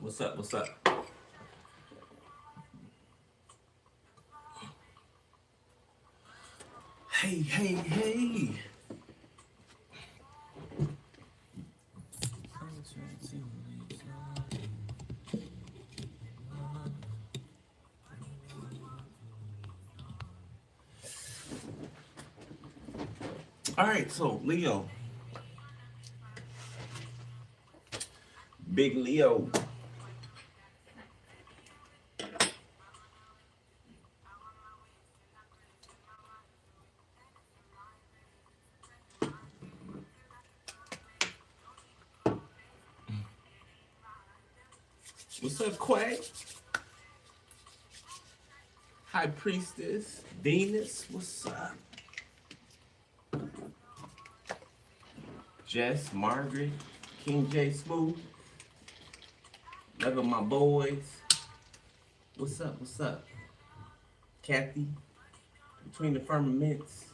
What's up? What's up? Hey, hey, hey. All right, so Leo, big Leo. What's up, Quay? High Priestess, Venus, what's up? Jess, Margaret, King J Smooth, love of my boys. What's up? What's up? Kathy, between the firmaments.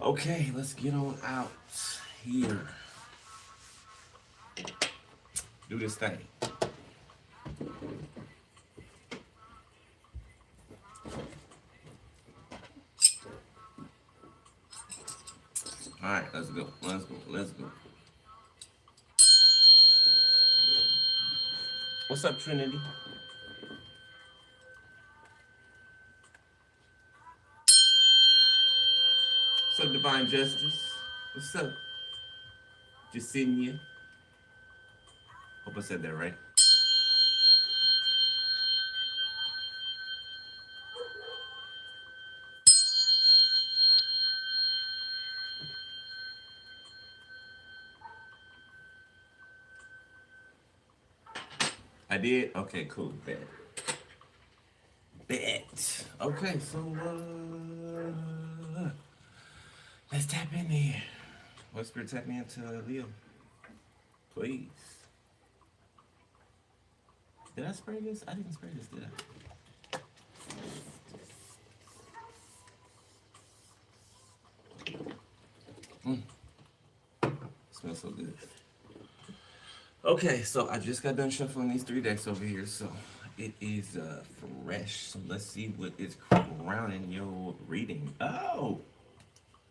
Okay, let's get on out here. Do this thing. All right, let's go. Let's go. Let's go. What's up, Trinity? What's up, Divine Justice? What's up, Jacinia? Hope I said that right. I did? Okay, cool. Bet. Bet. Okay, so let's tap in here. What spirit tap me into Leo? Please. Did I spray this? I didn't spray this, did I? Smells so good. Okay, so I just got done shuffling these 3 decks over here, so it is fresh. So let's see what is crowning your reading. Oh,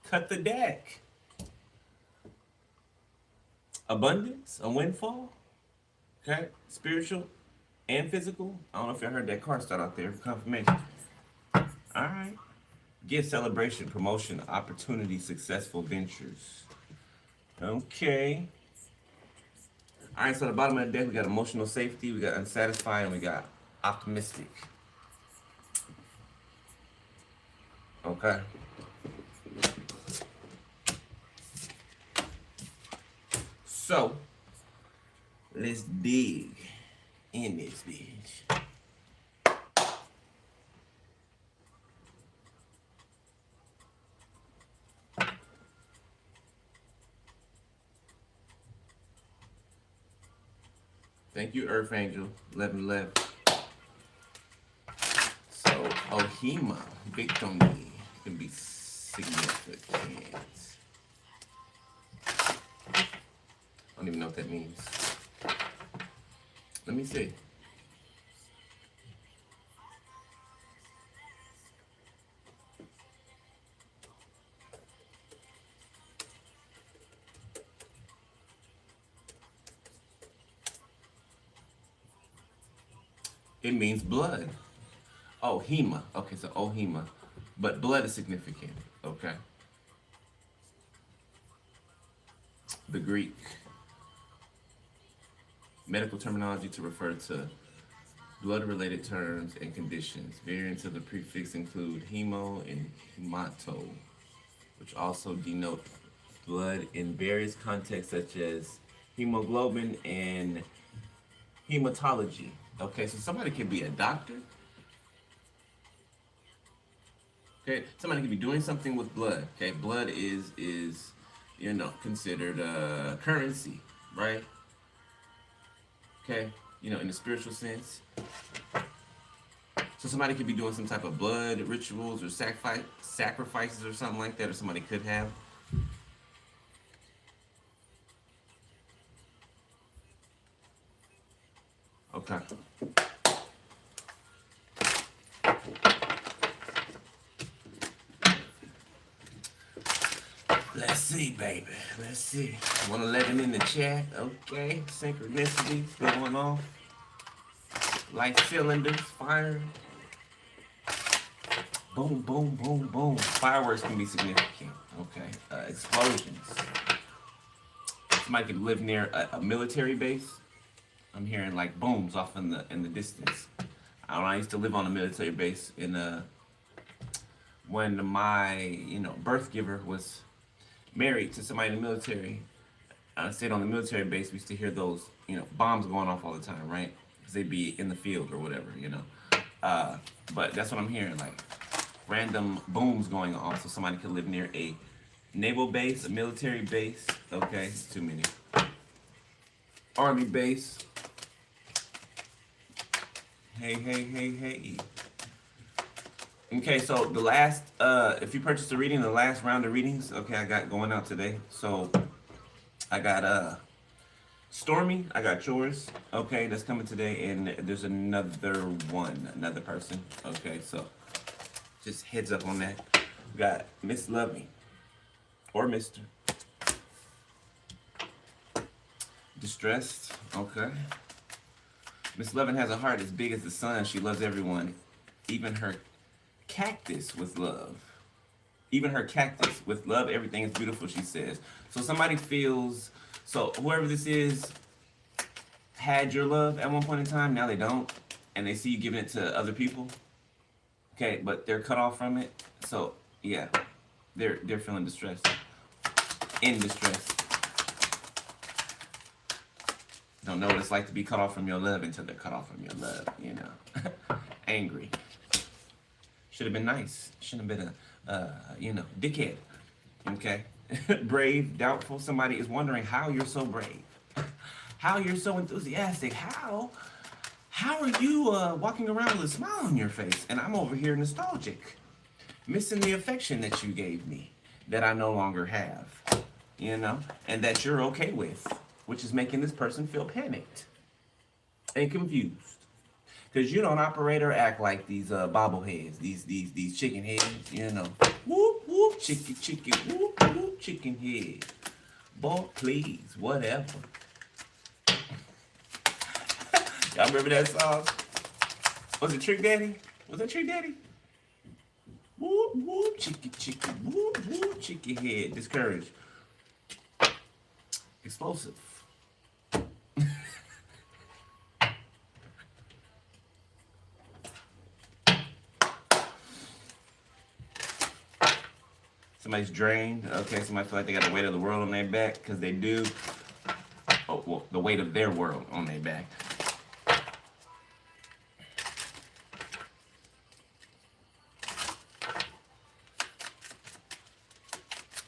cut the deck. Abundance, a windfall. Okay, spiritual and physical. I don't know if you heard that card start out there for confirmation. All right. Gift, celebration, promotion, opportunity, successful ventures. Okay. All right, so at the bottom of the deck, we got emotional safety, we got unsatisfied, and we got optimistic. Okay. So, let's dig in this bitch. Thank you, Earth Angel. 1111. So, Ohima, victory can be significant. I don't even know what that means. Let me see. It means blood. Oh, hema. Okay, so ohema. But blood is significant. Okay. The Greek. Medical terminology to refer to blood-related terms and conditions. Variants of the prefix include hemo and hemato, which also denote blood in various contexts such as hemoglobin and hematology. Okay, so somebody could be a doctor. Okay, somebody could be doing something with blood. Okay, blood is considered currency, right? Okay, in the spiritual sense. So somebody could be doing some type of blood rituals or sacrifices or something like that, or somebody could have. Okay. Let's see, baby. Let's see. 111 in the chat. Okay. Synchronicity going on. Like cylinders, fire. Boom, boom, boom, boom. Fireworks can be significant. Okay. Explosions. Somebody could live near a military base. I'm hearing like booms off in the distance. I don't know, I used to live on a military base in when my birth giver was married to somebody in the military. I stayed on the military base. We used to hear those bombs going off all the time, right? Because they'd be in the field or whatever. But that's what I'm hearing, like random booms going off. So somebody could live near a naval base, a military base. Okay, too many. Army base. Hey, hey, hey, hey. Okay, so the last, if you purchased a reading, the last round of readings, okay, I got going out today. So I got Stormy, I got yours, okay, that's coming today, and there's another person, okay, so just heads up on that. We got Miss Lovey, or Mr. Distressed, okay. Miss Lovin has a heart as big as the sun. She loves everyone, even her cactus with love. Even her cactus with love, everything is beautiful, she says. So somebody feels, so whoever this is had your love at one point in time, now they don't, and they see you giving it to other people. Okay, but they're cut off from it. So yeah, they're feeling distressed. In distress. Don't know what it's like to be cut off from your love until they're cut off from your love, Angry. Should have been nice. Shouldn't have been dickhead. Okay? Brave, doubtful. Somebody is wondering how you're so brave. How you're so enthusiastic. How are you walking around with a smile on your face? And I'm over here nostalgic. Missing the affection that you gave me that I no longer have. And that you're okay with. Which is making this person feel panicked and confused. Because you don't operate or act like these bobbleheads, these chicken heads, Whoop, whoop, chicken, whoop, whoop, chicken head. Boy, please, whatever. Y'all remember that song? Was it Trick Daddy? Was that Trick Daddy? Whoop, whoop, chicken, whoop, whoop, chicken head. Discouraged. Explosive. Somebody's drained. Okay, somebody feel like they got the weight of the world on their back, because they do. Oh, well, the weight of their world on their back.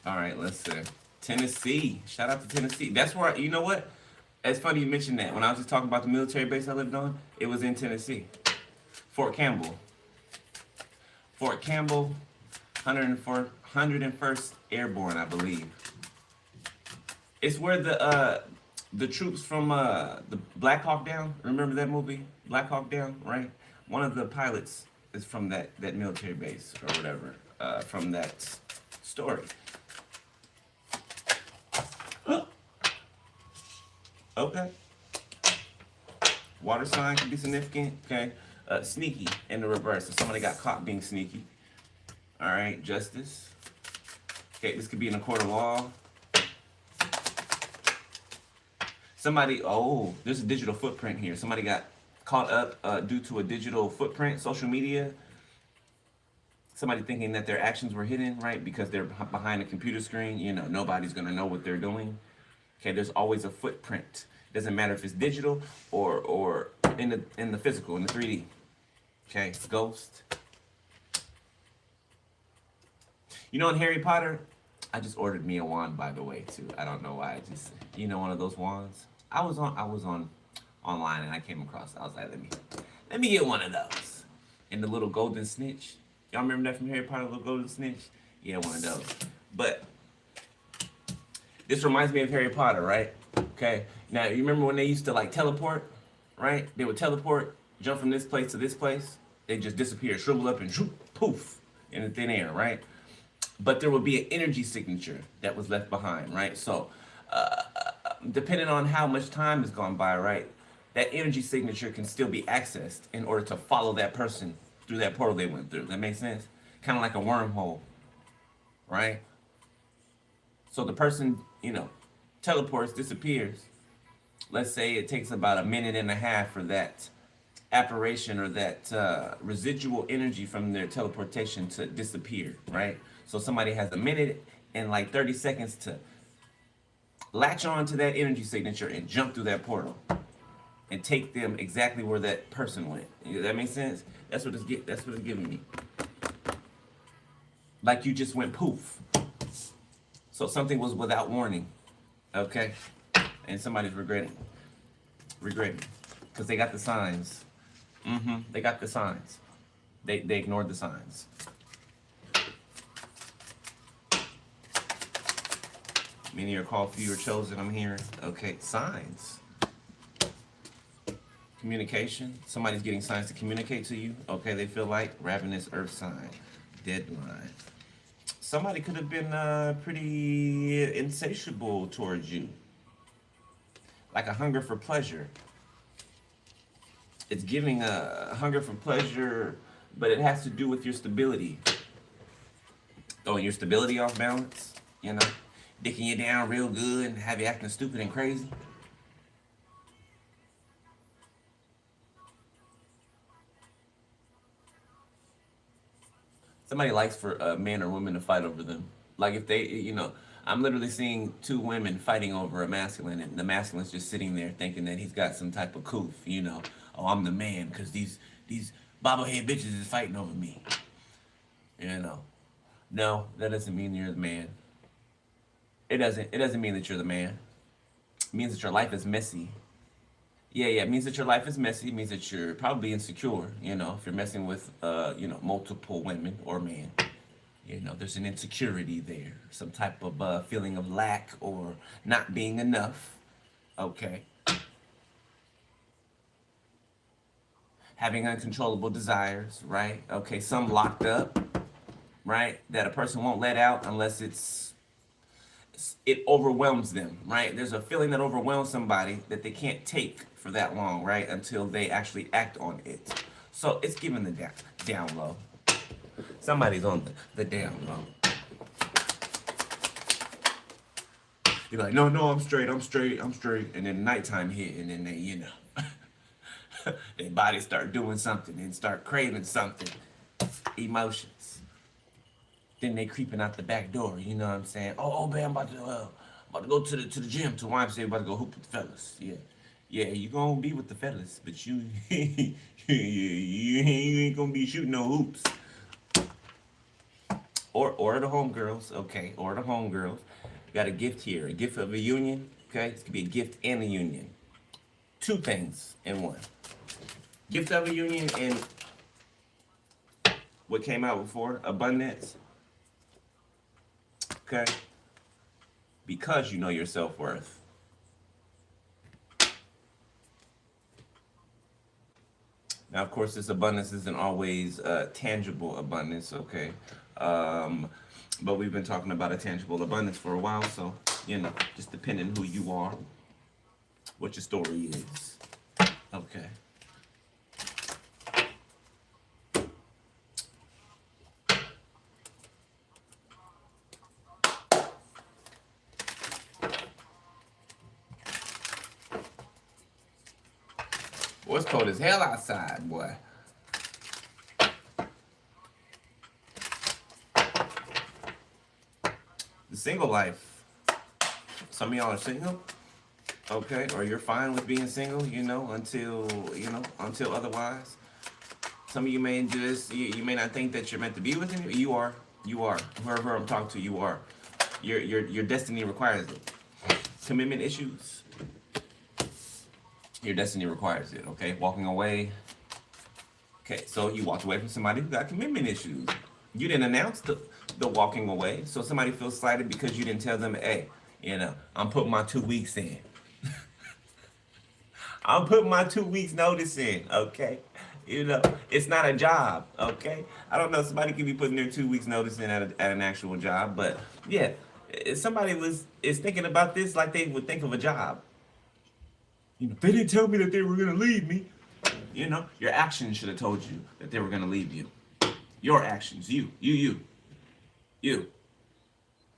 All right, let's see. Tennessee. Shout out to Tennessee. That's where, you know what? It's funny you mentioned that. When I was just talking about the military base I lived on, it was in Tennessee. Fort Campbell. Fort Campbell, 101st Airborne, I believe. It's where the troops from the Black Hawk Down, remember that movie? Black Hawk Down, right? One of the pilots is from that military base or whatever, from that story. Okay. Water sign can be significant. Okay. Sneaky in the reverse. So somebody got caught being sneaky. All right. Justice. Okay. This could be in a court of law. Somebody. Oh, there's a digital footprint here. Somebody got caught up due to a digital footprint, social media. Somebody thinking that their actions were hidden, right? Because they're behind a computer screen. Nobody's gonna know what they're doing. Okay, there's always a footprint. Doesn't matter if it's digital or in the physical, in the 3D. Okay, ghost. In Harry Potter, I just ordered me a wand, by the way, too. I don't know why. I just one of those wands. I was on online and I came across it. I was like, let me get one of those. And the little golden snitch. Y'all remember that from Harry Potter, little golden snitch? Yeah, one of those. But this reminds me of Harry Potter, right? Okay. Now, you remember when they used to, teleport? right? They would teleport, jump from this place to this place. They just disappear, shrivel up, and poof in the thin air, right? But there would be an energy signature that was left behind, right? So, depending on how much time has gone by, right, that energy signature can still be accessed in order to follow that person through that portal they went through. That makes sense? Kind of like a wormhole, right? So the person, teleports, disappears. Let's say it takes about a minute and a half for that apparition or that residual energy from their teleportation to disappear, right? So somebody has a minute and like 30 seconds to latch on to that energy signature and jump through that portal and take them exactly where that person went. That makes sense? That's what it's giving me. Like you just went poof. So something was without warning, okay? And somebody's regretting, because they got the signs. They got the signs. They ignored the signs. Many are called, few are chosen. I'm hearing. Okay, signs. Communication. Somebody's getting signs to communicate to you. Okay, they feel like ravenous earth sign. Deadline. Somebody could have been pretty insatiable towards you. Like a hunger for pleasure. It's giving a hunger for pleasure, but it has to do with your stability. Throwing your stability off balance, dicking you down real good and have you acting stupid and crazy. Somebody likes for a man or woman to fight over them. Like if they, I'm literally seeing two women fighting over a masculine, and the masculine's just sitting there thinking that he's got some type of coof, Oh, I'm the man because these bobblehead bitches is fighting over me. No, that doesn't mean you're the man. It doesn't mean that you're the man. It means that your life is messy. Yeah, it means that your life is messy. It means that you're probably insecure, if you're messing with, multiple women or men. There's an insecurity there, some type of feeling of lack or not being enough. Okay. Having uncontrollable desires, right? Okay, some locked up, right? That a person won't let out unless it overwhelms them, right? There's a feeling that overwhelms somebody that they can't take for that long, right? Until they actually act on it. So it's giving the down low. Somebody's on the down low. You're like, no, I'm straight. And then nighttime hit, and then they, their body start doing something and start craving something. Emotions. Then they creeping out the back door, you know what I'm saying? Oh, man, I'm about to go to the gym, to YMCA, about to go hoop with the fellas. Yeah, you gonna be with the fellas, but you ain't gonna be shooting no hoops. Or the homegirls, okay, or the homegirls. Got a gift here, a gift of a union, okay? It's gonna be a gift and a union. Two things in one. Gift of a union and what came out before, abundance. Okay? Because you know your self-worth. Now, of course, this abundance isn't always tangible abundance, okay? But we've been talking about a tangible abundance for a while, so, just depending who you are, what your story is. Okay. Boy, it's cold as hell outside, boy. The single life. Some of y'all are single, okay, or you're fine with being single, until otherwise. Some of you may do this. You may not think that you're meant to be with him. You are. Whoever I'm talking to, you are. Your destiny requires it. Commitment issues. Your destiny requires it, okay? Walking away. Okay, so you walked away from somebody who got commitment issues. You didn't announce the walking away, so somebody feels slighted because you didn't tell them, hey, I'm putting my 2 weeks in. I'm putting my 2 weeks notice in, okay? You know, it's not a job, okay? I don't know, somebody could be putting their 2 weeks notice in at an actual job, but yeah, if somebody is thinking about this like they would think of a job. You know, they didn't tell me that they were gonna leave me. You know, your actions should have told you that they were gonna leave you. Your actions, you.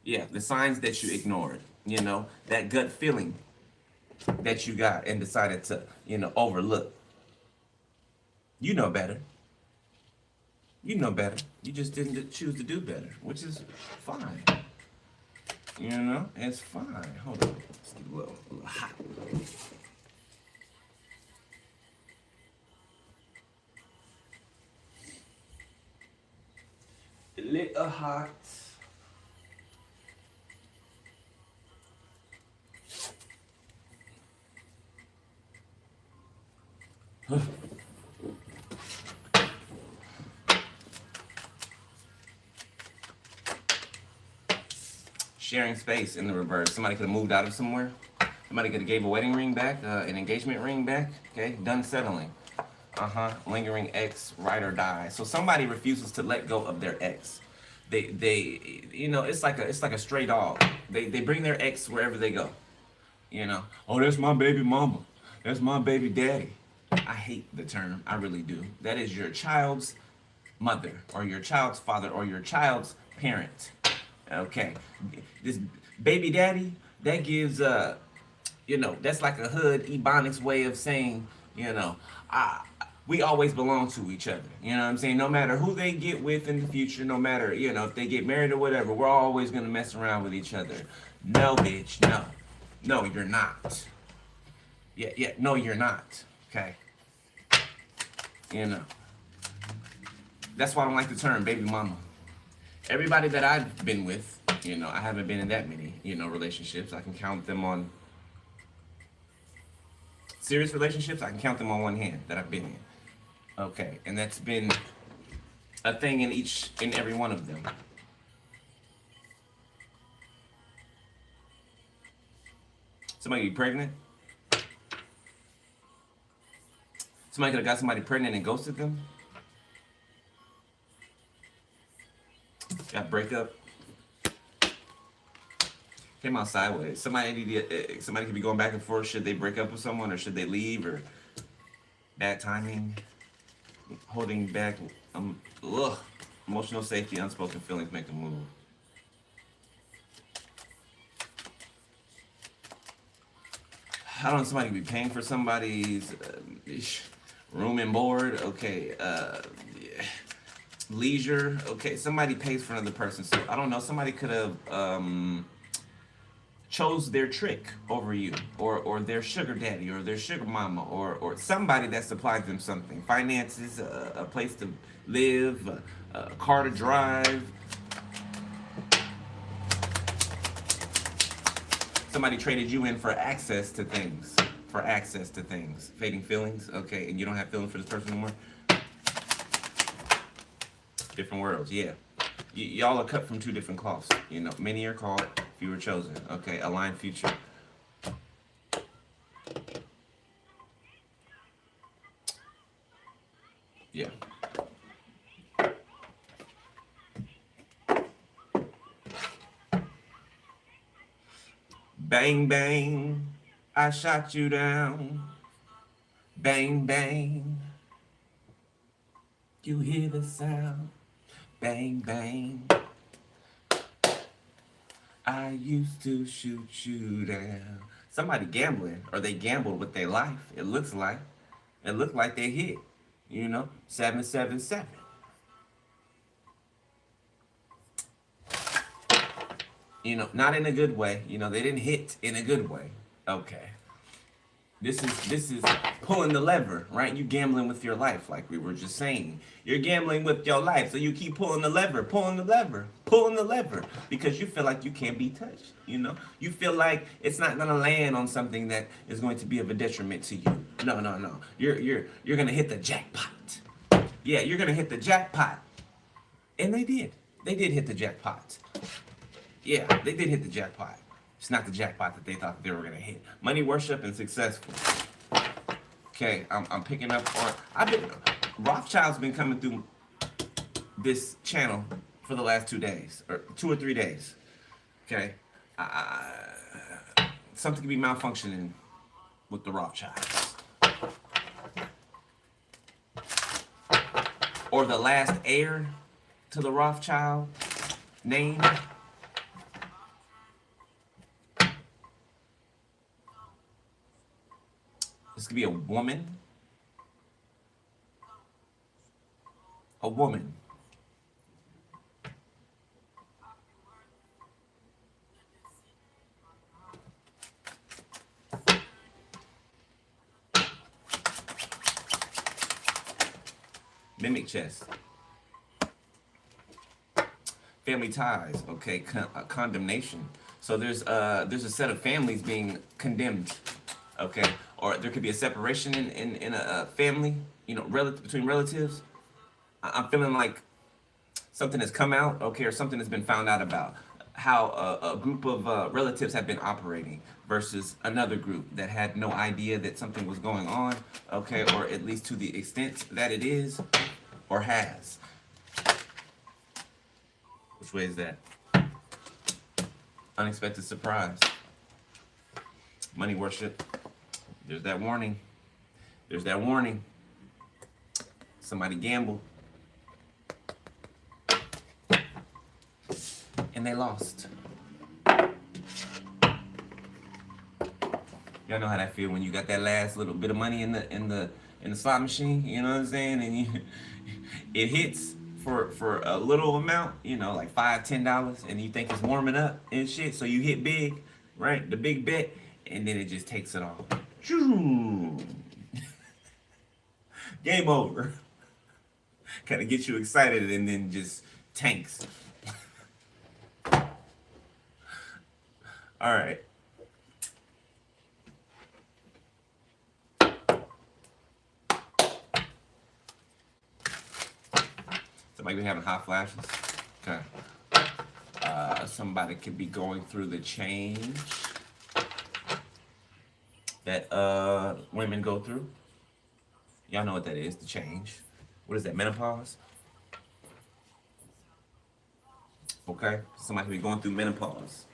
Yeah, the signs that you ignored, you know, that gut feeling that you got and decided to, overlook. You know better. You know better. You just didn't choose to do better, which is fine. You know, it's fine. Hold on. Let's get a little hot. A little hot. Sharing space in the reverse. Somebody could have moved out of somewhere. Somebody could have gave a wedding ring back, an engagement ring back. Okay, done settling. Lingering ex, ride or die. So somebody refuses to let go of their ex. It's like a stray dog. They bring their ex wherever they go. You know, oh, that's my baby mama. That's my baby daddy. I hate the term. I really do. That is your child's mother or your child's father or your child's parent. Okay, this baby daddy, that gives that's like a hood ebonics way of saying, we always belong to each other. You know what I'm saying? No matter who they get with in the future, no matter, if they get married or whatever, we're always gonna mess around with each other. No, bitch, no. No, you're not. Yeah, no, you're not. Okay. You know. That's why I don't like the term baby mama. Everybody that I've been with, I haven't been in that many, relationships. I can count them on serious relationships. I can count them on one hand that I've been in. Okay, and that's been a thing in every one of them. Somebody be pregnant. Somebody could have got somebody pregnant and ghosted them. Got breakup. Came out sideways. Somebody could be going back and forth. Should they break up with someone or should they leave or bad timing, holding back. Emotional safety, unspoken feelings make a move. I don't know. Somebody could be paying for somebody's room and board. Okay. Leisure. Okay. Somebody pays for another person. So I don't know. Somebody could have chose their trick over you, or their sugar daddy, or their sugar mama, or somebody that supplied them something, finances, a place to live, a car to drive. Somebody traded you in for access to things, fading feelings. Okay, and you don't have feelings for this person anymore. Different worlds, yeah. Y'all are cut from two different cloths. Many are called, few are chosen. Okay, aligned future. Yeah. Bang, bang, I shot you down. Bang, bang, you hear the sound. Bang, bang, I used to shoot you down. Somebody gambling, or they gambled with their life. It looked like they hit. 777. Not in a good way. They didn't hit in a good way. Okay. This is pulling the lever, right? You gambling with your life, like we were just saying. You're gambling with your life, so you keep pulling the lever, because you feel like you can't be touched. You feel like it's not gonna land on something that is going to be of a detriment to you. No. You're gonna hit the jackpot. Yeah, you're gonna hit the jackpot, and they did. They did hit the jackpot. Yeah, they did hit the jackpot. It's not the jackpot that they thought they were going to hit. Money, worship, and successful. Okay, I'm picking up, or I've been, Rothschild's been coming through this channel for the last 2 days, or 2 or 3 days. Okay, something could be malfunctioning with the Rothschilds, or the last heir to the Rothschild name. This could be a woman. A woman. Mimic chess. Family ties. Okay, condemnation. So there's a set of families being condemned. Okay, or there could be a separation in a family. You know, between relatives. I'm feeling like something has come out, okay, or something has been found out about how a group of relatives have been operating versus another group that had no idea that something was going on, okay, or at least to the extent that it is or has. Which way is that? Unexpected surprise. Money worship. There's that warning. There's that warning. Somebody gambled. And they lost. Y'all know how that feel when you got that last little bit of money in the slot machine, you know what I'm saying? And it hits for a little amount, you know, like $5, $10, and you think it's warming up and shit, so you hit big, right? The big bet, and then it just takes it all. Game over. Kind of gets you excited and then just tanks. All right. Somebody be having hot flashes. Okay. Somebody could be going through the change that women go through. Y'all know what that is, the change. What is that, menopause? Okay, somebody could be going through menopause.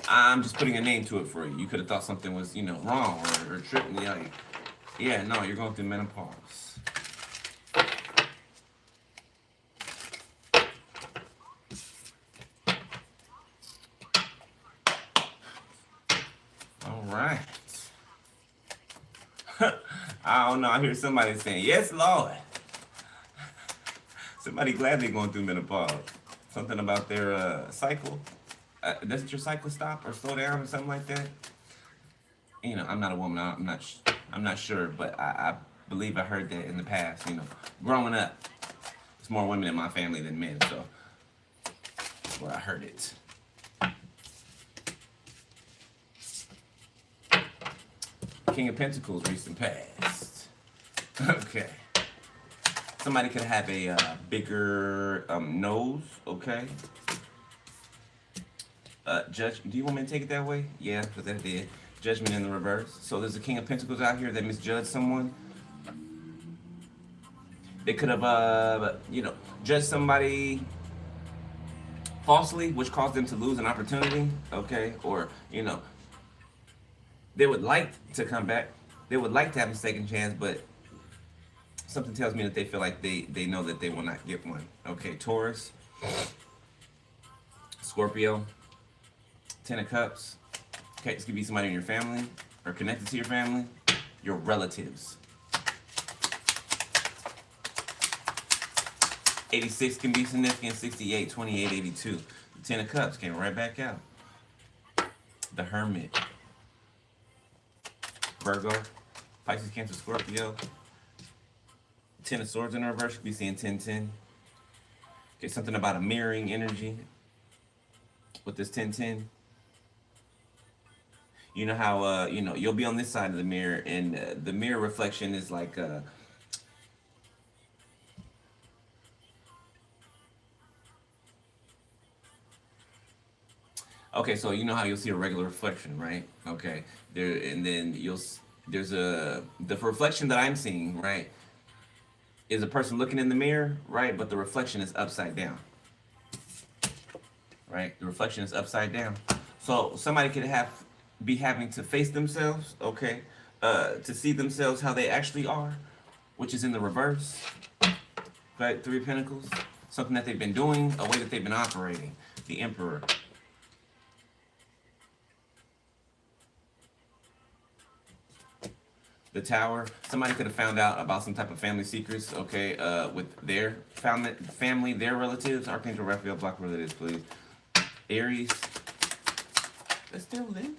I'm just putting a name to it for you. You could have thought something was, you know, wrong or tripping. Like, yeah, no, you're going through menopause. All right. I don't know. I hear somebody saying, yes, Lord. Somebody glad they're going through menopause. Something about their cycle. Doesn't your cycle stop or slow down or something like that? You know, I'm not a woman. I'm not sure, but I believe I heard that in the past. You know, growing up, it's more women in my family than men, so that's where I heard it. King of Pentacles, recent past. Okay. Somebody could have a bigger nose, okay? Judge, do you want me to take it that way? Yeah, because that did. Judgment in the reverse. So there's a King of Pentacles out here that misjudged someone. They could have, you know, judged somebody falsely, which caused them to lose an opportunity, okay? Or, you know, they would like to come back. They would like to have a second chance, but something tells me that they feel like they know that they will not get one. Okay, Taurus, Scorpio, Ten of Cups. Okay, this could be somebody in your family or connected to your family, your relatives. 86 can be significant, 68, 28, 82. The Ten of Cups came right back out. The Hermit. Virgo, Pisces, Cancer, Scorpio. Ten of Swords in the reverse, you could be seeing 10-10. Okay, something about a mirroring energy with this 10-10. You know how, you know, you'll be on this side of the mirror, and the mirror reflection is like, Okay, so you know how you'll see a regular reflection, right? Okay, there, and then there's the reflection that I'm seeing, right, is a person looking in the mirror, right? But the reflection is upside down, right? The reflection is upside down. So somebody could be having to face themselves, okay, to see themselves how they actually are, which is in the reverse, right? Three of Pentacles, something that they've been doing, a way that they've been operating. The Emperor. The Tower. Somebody could have found out about some type of family secrets, okay, with their family, their relatives. Archangel Raphael, block where that is, please. Aries. That's still lit.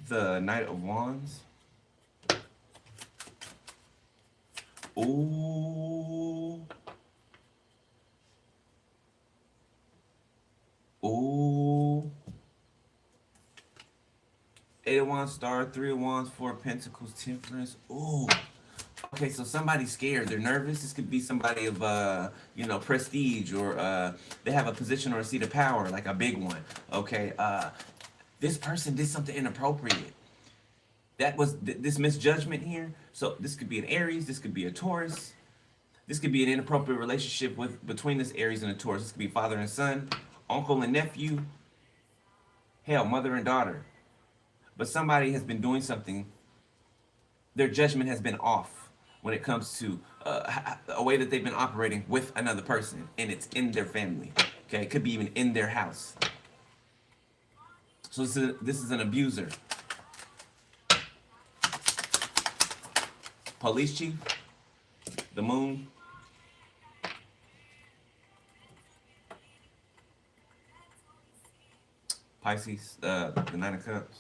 The Knight of Wands. Ooh. Ooh. Eight of Wands, Star, Three of Wands, Four of Pentacles, Temperance. Ooh. Okay, so somebody's scared. They're nervous. This could be somebody of, prestige, or they have a position or a seat of power, like a big one. Okay, this person did something inappropriate. That was this misjudgment here. So this could be an Aries. This could be a Taurus. This could be an inappropriate relationship between this Aries and a Taurus. This could be father and son, uncle and nephew. Hell, mother and daughter. But somebody has been doing something. Their judgment has been off when it comes to a way that they've been operating with another person, and it's in their family. Okay, it could be even in their house. So this is an abuser. Police chief, the Moon. Pisces, the Nine of Cups.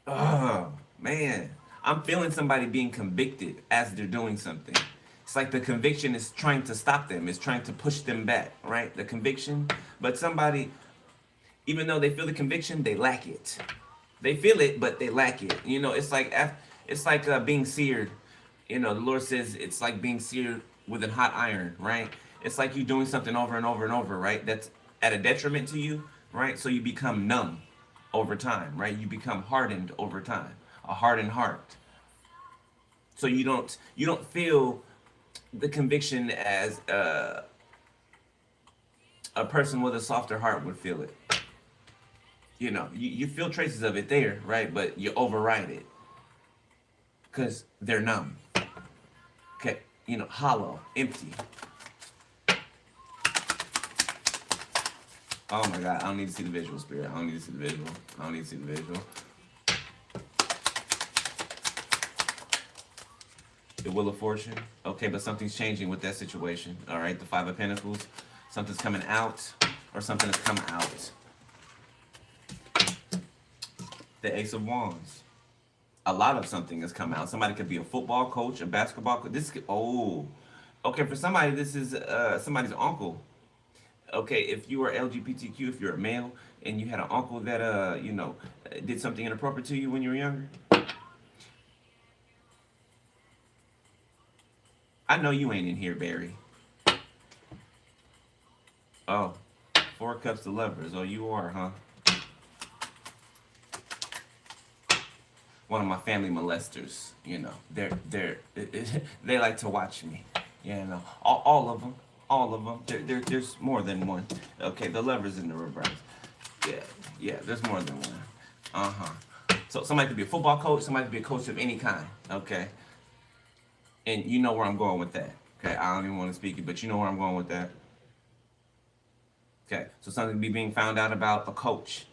Oh, man. I'm feeling somebody being convicted as they're doing something. It's like the conviction is trying to stop them, it's trying to push them back, right? The conviction. But somebody, even though they feel the conviction, they lack it. They feel it, but they lack it. You know, it's like being seared. You know, the Lord says it's like being seared with a hot iron, right? It's like you doing something over and over and over, right? That's at a detriment to you, right? So you become numb over time, right? You become hardened over time, a hardened heart. So you don't feel the conviction as a person with a softer heart would feel it. You know, you feel traces of it there, right? But you override it because they're numb. Okay, you know, hollow, empty. Oh my God, I don't need to see the visual, Spirit. I don't need to see the visual. I don't need to see the visual. The Wheel of Fortune. Okay, but something's changing with that situation. All right, the Five of Pentacles. Something's coming out, or something has come out. The Ace of Wands. A lot of something has come out. Somebody could be a football coach, a basketball coach. Okay, for somebody, this is somebody's uncle. Okay, if you are LGBTQ, if you're a male, and you had an uncle that, did something inappropriate to you when you were younger. I know you ain't in here, Barry. Oh, Four Cups of Lovers. Oh, you are, huh? One of my family molesters, you know. They like to watch me, you know. All of them. All of them. There's more than one. Okay, the Lover's in the reverse. Yeah, there's more than one. Uh-huh. So somebody could be a football coach, somebody could be a coach of any kind, okay? And you know where I'm going with that. Okay, I don't even want to speak it, but you know where I'm going with that. Okay, so something could be being found out about a coach.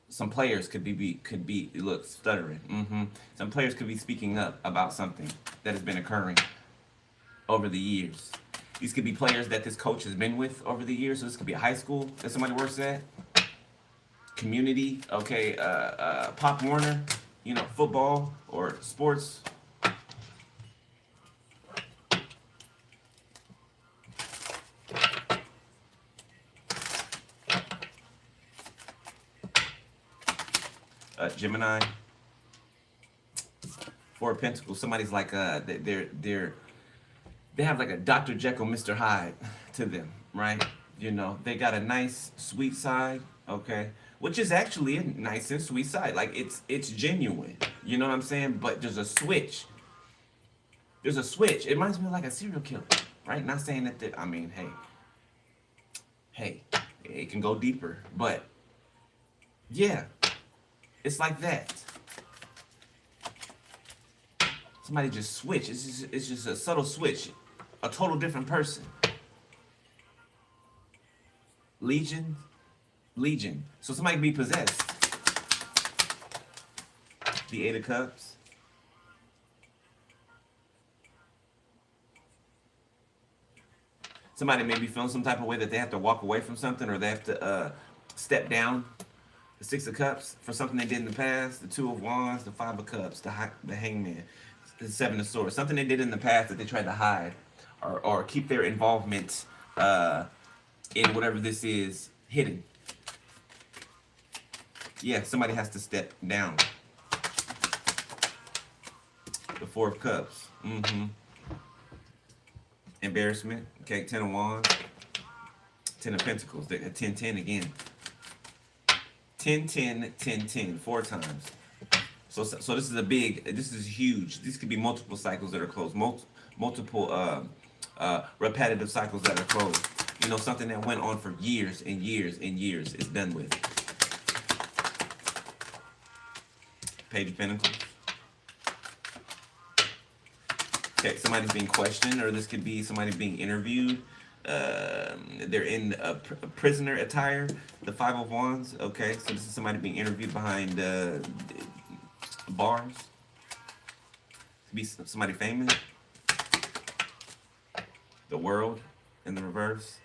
Some players could be look, stuttering. Some players could be speaking up about something that has been occurring over the years. These could be players that this coach has been with over the years. So this could be a high school that somebody works at, community, okay, Pop Warner, you know, football or sports. Gemini, Four of Pentacles. Somebody's like they have like a Dr. Jekyll, Mr. Hyde to them, right? They got a nice sweet side, okay, which is actually a nice and sweet side. Like it's genuine. You know what I'm saying? But there's a switch. There's a switch. It reminds me of like a serial killer, right? Not saying that. I mean, hey, it can go deeper, but yeah, it's like that. Somebody just switch. It's just a subtle switch, a total different person. Legion, Legion. So somebody can be possessed. The Eight of Cups. Somebody may be feeling some type of way that they have to walk away from something, or they have to step down. The Six of Cups for something they did in the past. The Two of Wands, the Five of Cups, the Hangman, the Seven of Swords. Something they did in the past that they tried to hide, or keep their involvement in whatever this is hidden. Yeah, somebody has to step down. The Four of Cups. Embarrassment. Okay, Ten of Wands. Ten of Pentacles. 10-10 again. 10-10-10-10. 4 times. So this is this is huge. These could be multiple cycles that are closed. Multiple repetitive cycles that are closed. Something that went on for years and years and years is done with. Page of Pentacles. Okay, somebody's being questioned, or this could be somebody being interviewed. They're in a prisoner attire. The Five of Wands. Okay, so this is somebody being interviewed behind bars. Could be somebody famous. The World in the reverse.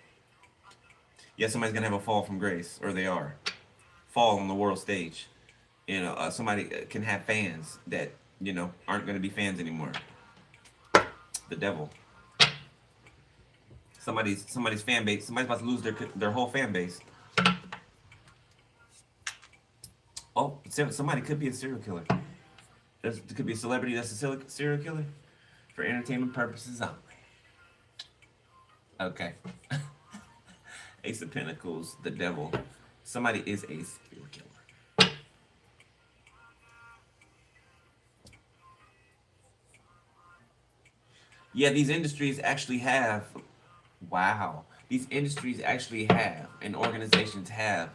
Yeah, somebody's gonna have a fall from grace, or they are. Fall on the world stage. Somebody can have fans that aren't gonna be fans anymore. The Devil. Somebody's fan base. Somebody's about to lose their whole fan base. Oh, somebody could be a serial killer. It could be a celebrity that's a serial killer for entertainment purposes only. Okay. Ace of Pentacles, the Devil. Somebody is a serial killer. Yeah, these industries actually have, wow, these industries actually have, and organizations have,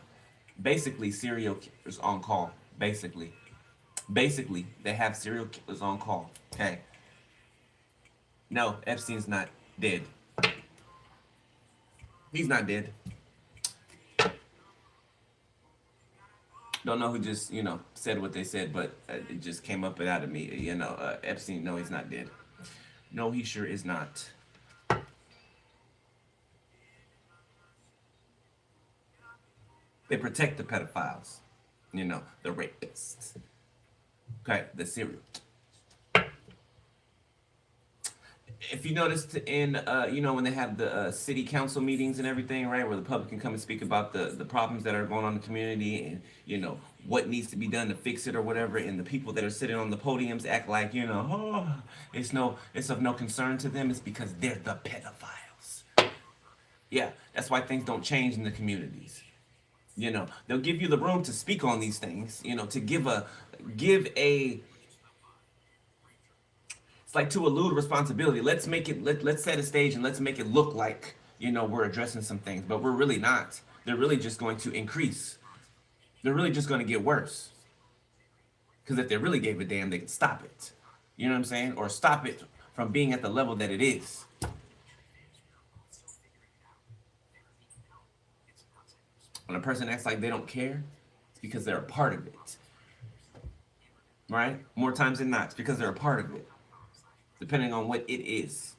basically serial killers on call. Basically, they have serial killers on call. Okay. No, Epstein's not dead. He's not dead. Don't know who just, said what they said, but it just came up out of me. Epstein, no, he's not dead. No, he sure is not. They protect the pedophiles, the rapists. Okay, the serial. If you noticed in, when they have the city council meetings and everything, right, where the public can come and speak about the problems that are going on in the community and, what needs to be done to fix it or whatever, and the people that are sitting on the podiums act like, oh, it's of no concern to them. It's because they're the pedophiles. Yeah, that's why things don't change in the communities. They'll give you the room to speak on these things, to give a it's like to elude responsibility. Let's make it, let's set a stage and let's make it look like, we're addressing some things, but we're really not. They're really just going to increase. They're really just going to get worse. Because if they really gave a damn, they could stop it. You know what I'm saying? Or stop it from being at the level that it is. When a person acts like they don't care, it's because they're a part of it. Right? More times than not, it's because they're a part of it. Depending on what it is.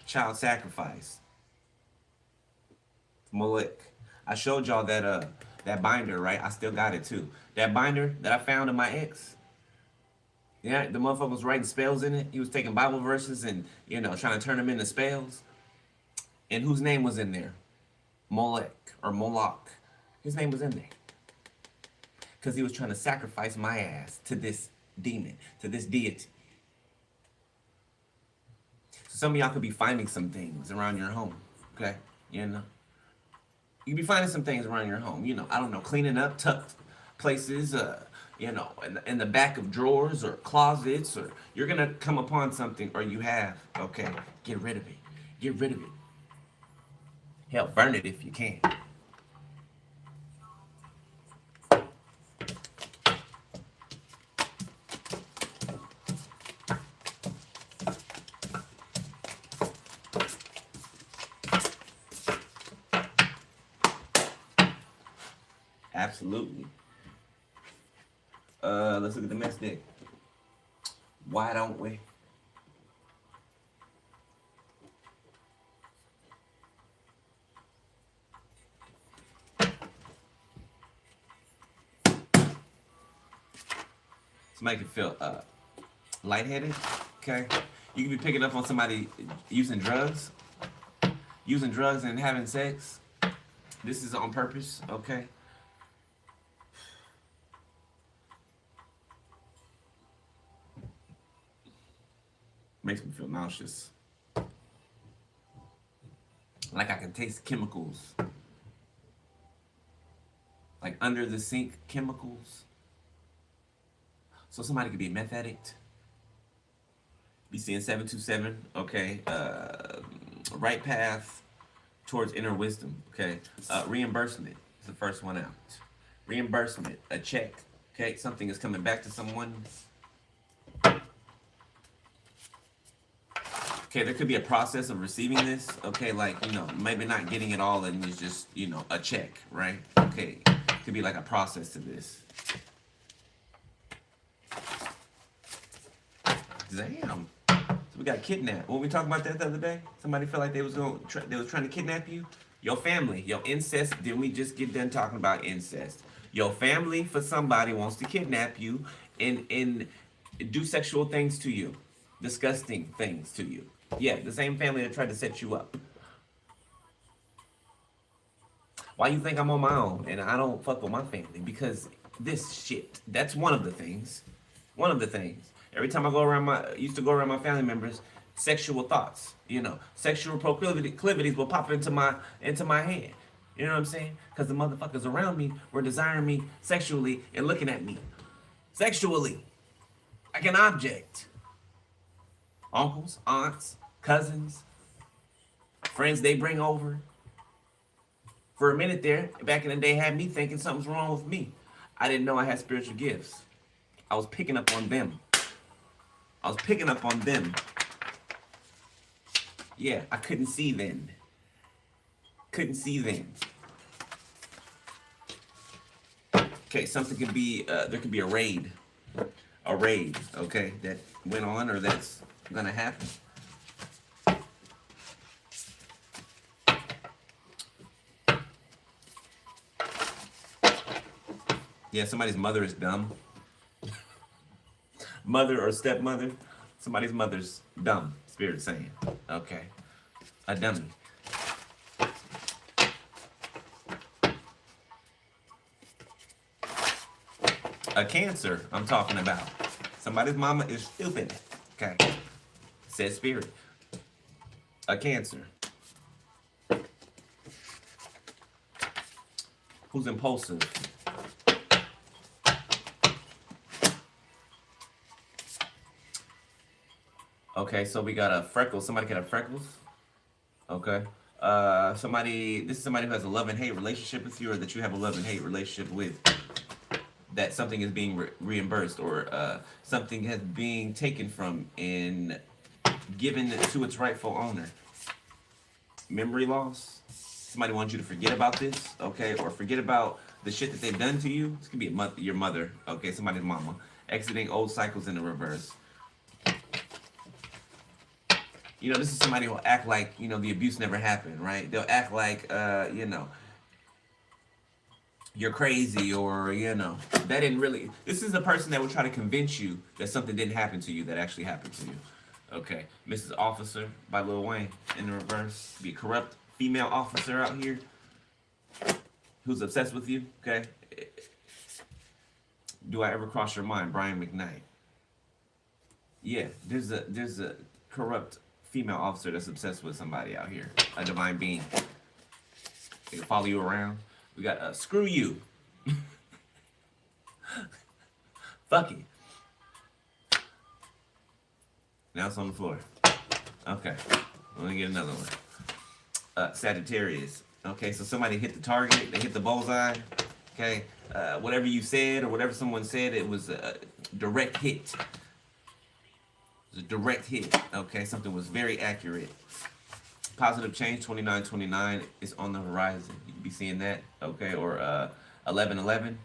Child sacrifice. Molech. I showed y'all that binder, right? I still got it too. That binder that I found in my ex. Yeah, the motherfucker was writing spells in it. He was taking Bible verses and, trying to turn them into spells. And whose name was in there? Molech or Moloch. His name was in there. Because he was trying to sacrifice my ass to this demon, to this deity. Some of y'all could be finding some things around your home. Okay, you know, you could be finding some things around your home. You know, I don't know, cleaning up tucked places. You know, in the back of drawers or closets, or you're gonna come upon something, or you have. Okay, get rid of it. Get rid of it. Hell, burn it if you can. Absolutely. Let's look at the next deck. Why don't we? Somebody can feel lightheaded. Okay, you can be picking up on somebody using drugs and having sex. This is on purpose. Okay. Makes me feel nauseous. Like I can taste chemicals. Like under the sink chemicals. So somebody could be a meth addict. Be seeing 727, okay. Right path towards inner wisdom, okay. Reimbursement is the first one out. Reimbursement, a check, okay. Something is coming back to someone. Okay, there could be a process of receiving this, okay, like, you know, maybe not getting it all and it's just, you know, a check, right? Okay, could be like a process to this. Damn. So we got kidnapped. When we talked about that the other day, somebody felt like they was trying to kidnap you. Your family, your incest. Didn't we just get done talking about incest? Your family for somebody wants to kidnap you and do sexual things to you, disgusting things to you. Yeah, the same family that tried to set you up. Why you think I'm on my own and I don't fuck with my family? Because this shit. That's one of the things. One of the things. Every time I go around used to go around my family members, sexual thoughts, you know, sexual proclivities will pop into my head. You know what I'm saying? Because the motherfuckers around me were desiring me sexually and looking at me sexually like an object. Uncles, aunts, cousins, friends they bring over. For a minute there, back in the day, had me thinking something's wrong with me. I didn't know I had spiritual gifts. I was picking up on them. I was picking up on them. Yeah, I couldn't see then. Couldn't see then. Okay, something could be, there could be a raid. A raid, okay, that went on or that's gonna happen. Yeah, somebody's mother is dumb. Mother or stepmother, somebody's mother's dumb. Spirit saying, okay, a dummy. A Cancer, I'm talking about. Somebody's mama is stupid. Okay, says Spirit. A Cancer. Who's impulsive? Okay, so we got a freckles. Somebody got a freckles. Okay. This is somebody who has a love and hate relationship with you, or that you have a love and hate relationship with. That something is being reimbursed, or something has being taken from and given to its rightful owner. Memory loss. Somebody wants you to forget about this, okay, or forget about the shit that they've done to you. This could be your mother, okay, somebody's mama. Exiting old cycles in the reverse. You know, this is somebody who will act like, you know, the abuse never happened, right? They'll act like, you know, you're crazy, or, you know, that didn't really. This is the person that will try to convince you that something didn't happen to you that actually happened to you. Okay, Mrs. Officer by Lil Wayne in the reverse. Be a corrupt female officer out here who's obsessed with you, okay? Do I ever cross your mind, Brian McKnight? Yeah, there's a corrupt female officer that's obsessed with somebody out here, a divine being. They can follow you around. We got screw you. Fuck it. Now it's on the floor. Okay. Let me get another one. Sagittarius. Okay, so somebody hit the target. They hit the bullseye. Okay. Whatever you said or whatever someone said, it was a direct hit. It was a direct hit. Okay, something was very accurate. Positive change 2929 is on the horizon. You can be seeing that. Okay, or 1111.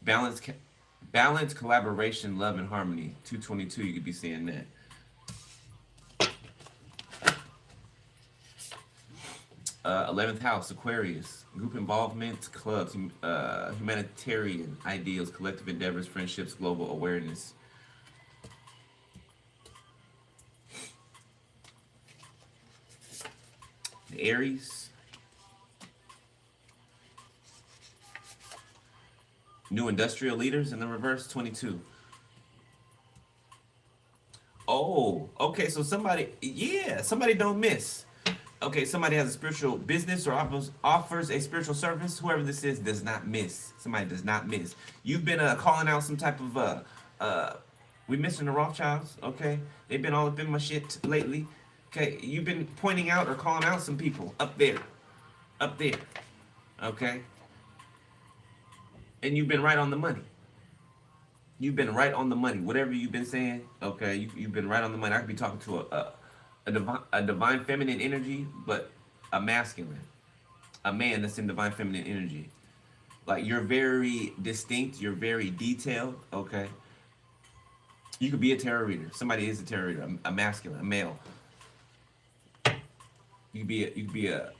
Balance, collaboration, love, and harmony. 222, you could be seeing that. Uh, 11th house, Aquarius. Group involvement, clubs, humanitarian ideals, collective endeavors, friendships, global awareness. The Aries. New industrial leaders in the reverse, 22. Oh, okay, so somebody don't miss. Okay, somebody has a spiritual business or offers a spiritual service. Whoever this is does not miss. Somebody does not miss. You've been calling out some type of, we missing the Rothschilds, okay? They've been all up in my shit lately. Okay, you've been pointing out or calling out some people up there, okay? And you've been right on the money. You've been right on the money. Whatever you've been saying, okay, you've been right on the money. I could be talking to a divine feminine energy, but a masculine. A man that's in divine feminine energy. Like, you're very distinct. You're very detailed, okay? You could be a tarot reader. Somebody is a tarot reader. A masculine, a male. You could be a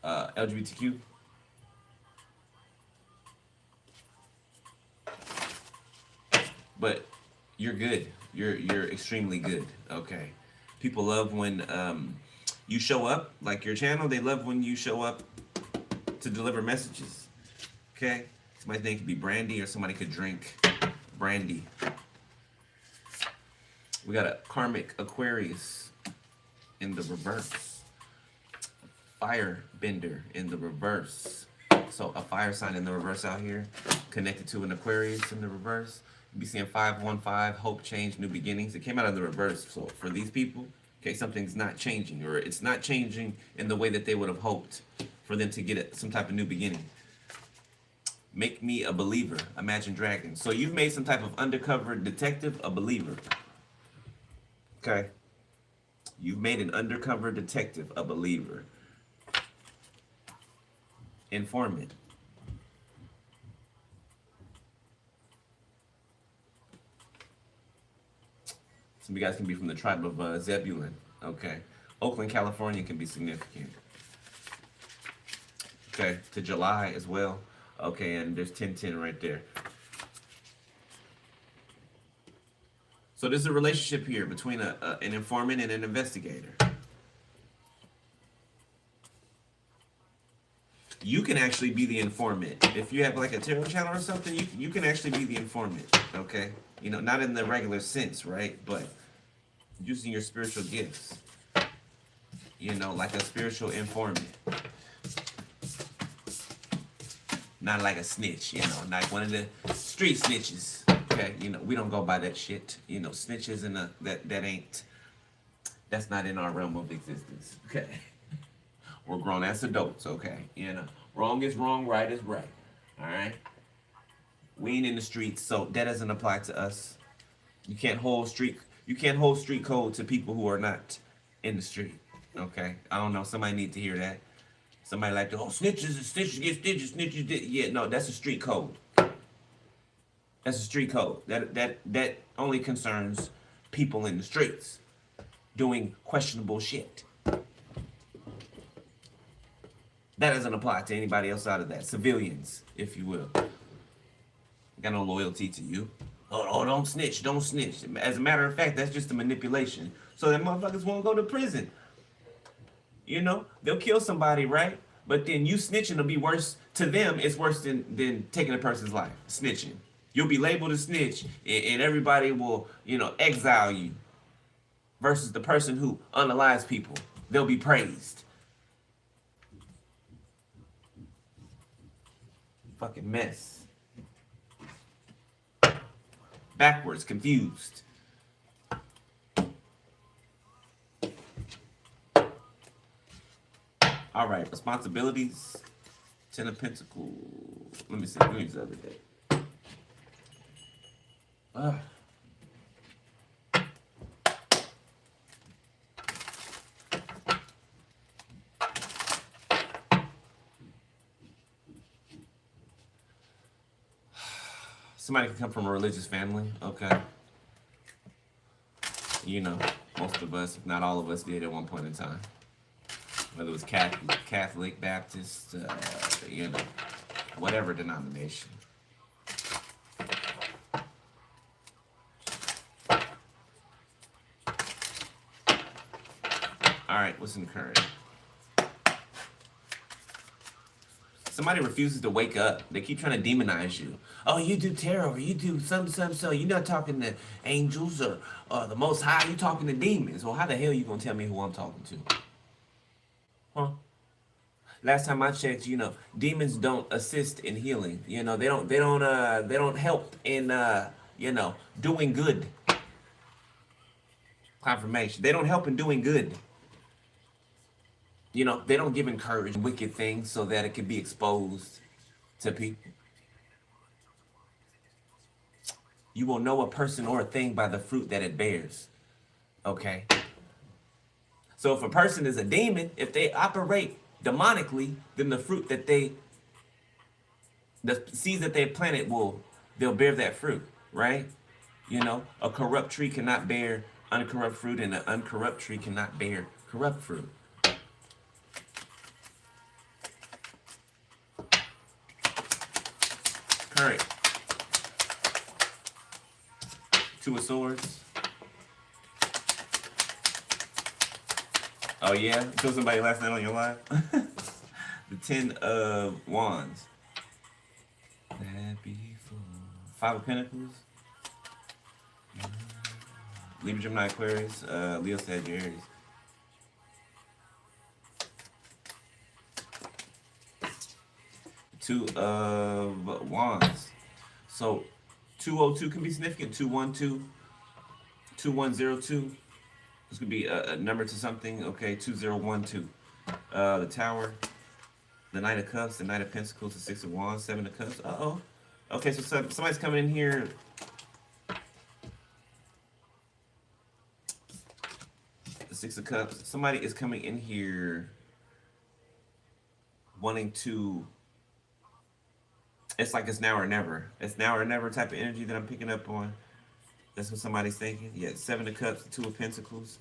LGBTQ. But you're good. You're extremely good. Okay. People love when you show up, like your channel. They love when you show up to deliver messages. Okay. Somebody's name could be Brandy, or somebody could drink brandy. We got a karmic Aquarius in the reverse. Fire bender in the reverse. So a fire sign in the reverse out here, connected to an Aquarius in the reverse. You'll be seeing 515, hope, change, new beginnings. It came out of the reverse. So for these people, okay, something's not changing, or it's not changing in the way that they would have hoped for them to get some type of new beginning. Make me a believer. Imagine Dragons. So you've made some type of undercover detective a believer. Okay. You've made an undercover detective a believer. Informant. Some of you guys can be from the tribe of Zebulun. Okay. Oakland, California can be significant. Okay. To July as well. Okay. And there's 1010 right there. So there's a relationship here between an informant and an investigator. You can actually be the informant. If you have like a tarot channel or something, you can actually be the informant, okay? You know, not in the regular sense, right? But using your spiritual gifts. You know, like a spiritual informant. Not like a snitch, you know, like one of the street snitches, okay? You know, we don't go by that shit. You know, snitches and that's not in our realm of existence, okay? We're grown as adults, okay? You know, wrong is wrong, right is right. All right? We ain't in the streets, so that doesn't apply to us. You can't hold street code to people who are not in the street. Okay? I don't know. Somebody need to hear that. Somebody like to, snitches get stitches, snitches did. Yeah, no, that's a street code. That's a street code. That only concerns people in the streets doing questionable shit. That doesn't apply to anybody else out of that. Civilians, if you will. Got no loyalty to you. Oh, don't snitch, don't snitch. As a matter of fact, that's just a manipulation. So that motherfuckers won't go to prison. You know, they'll kill somebody, right? But then you snitching will be worse to them. It's worse than taking a person's life. Snitching. You'll be labeled a snitch, and everybody will, exile you. Versus the person who unalives people, they'll be praised. Fucking mess. Backwards, confused. All right, responsibilities. Ten of Pentacles. Let me see. Let me use the other day. Somebody can come from a religious family. Okay. Most of us, if not all of us, did at one point in time. Whether it was Catholic, Baptist, whatever denomination. All right, what's in the current? Somebody refuses to wake up. They keep trying to demonize you. Oh, you do tarot, or you do something. You're not talking to angels or the Most High. You're talking to demons. Well, how the hell are you gonna tell me who I'm talking to? Huh? Last time I checked, demons don't assist in healing. They don't help in doing good. Confirmation. They don't help in doing good. They don't give encouragement wicked things so that it can be exposed to people. You will know a person or a thing by the fruit that it bears. Okay? So if a person is a demon, if they operate demonically, then the fruit that the seeds that they planted they'll bear that fruit, right? A corrupt tree cannot bear uncorrupt fruit, and an uncorrupt tree cannot bear corrupt fruit. Current. Two of Swords. Oh yeah? Killed somebody last night on your live? The Ten of Wands. Five of Pentacles. Libra, Gemini, Aquarius, Leo, Sagittarius. Two of Wands. So 202 can be significant. 212, 2102. This could be a number to something. Okay, 2012. The Tower, the Knight of Cups, the Knight of Pentacles, the Six of Wands, Seven of Cups. Uh-oh. Okay, so somebody's coming in here. The Six of Cups. Somebody is coming in here wanting to... It's like it's now or never. It's now or never type of energy that I'm picking up on. That's what somebody's thinking. Yeah, Seven of Cups, Two of Pentacles.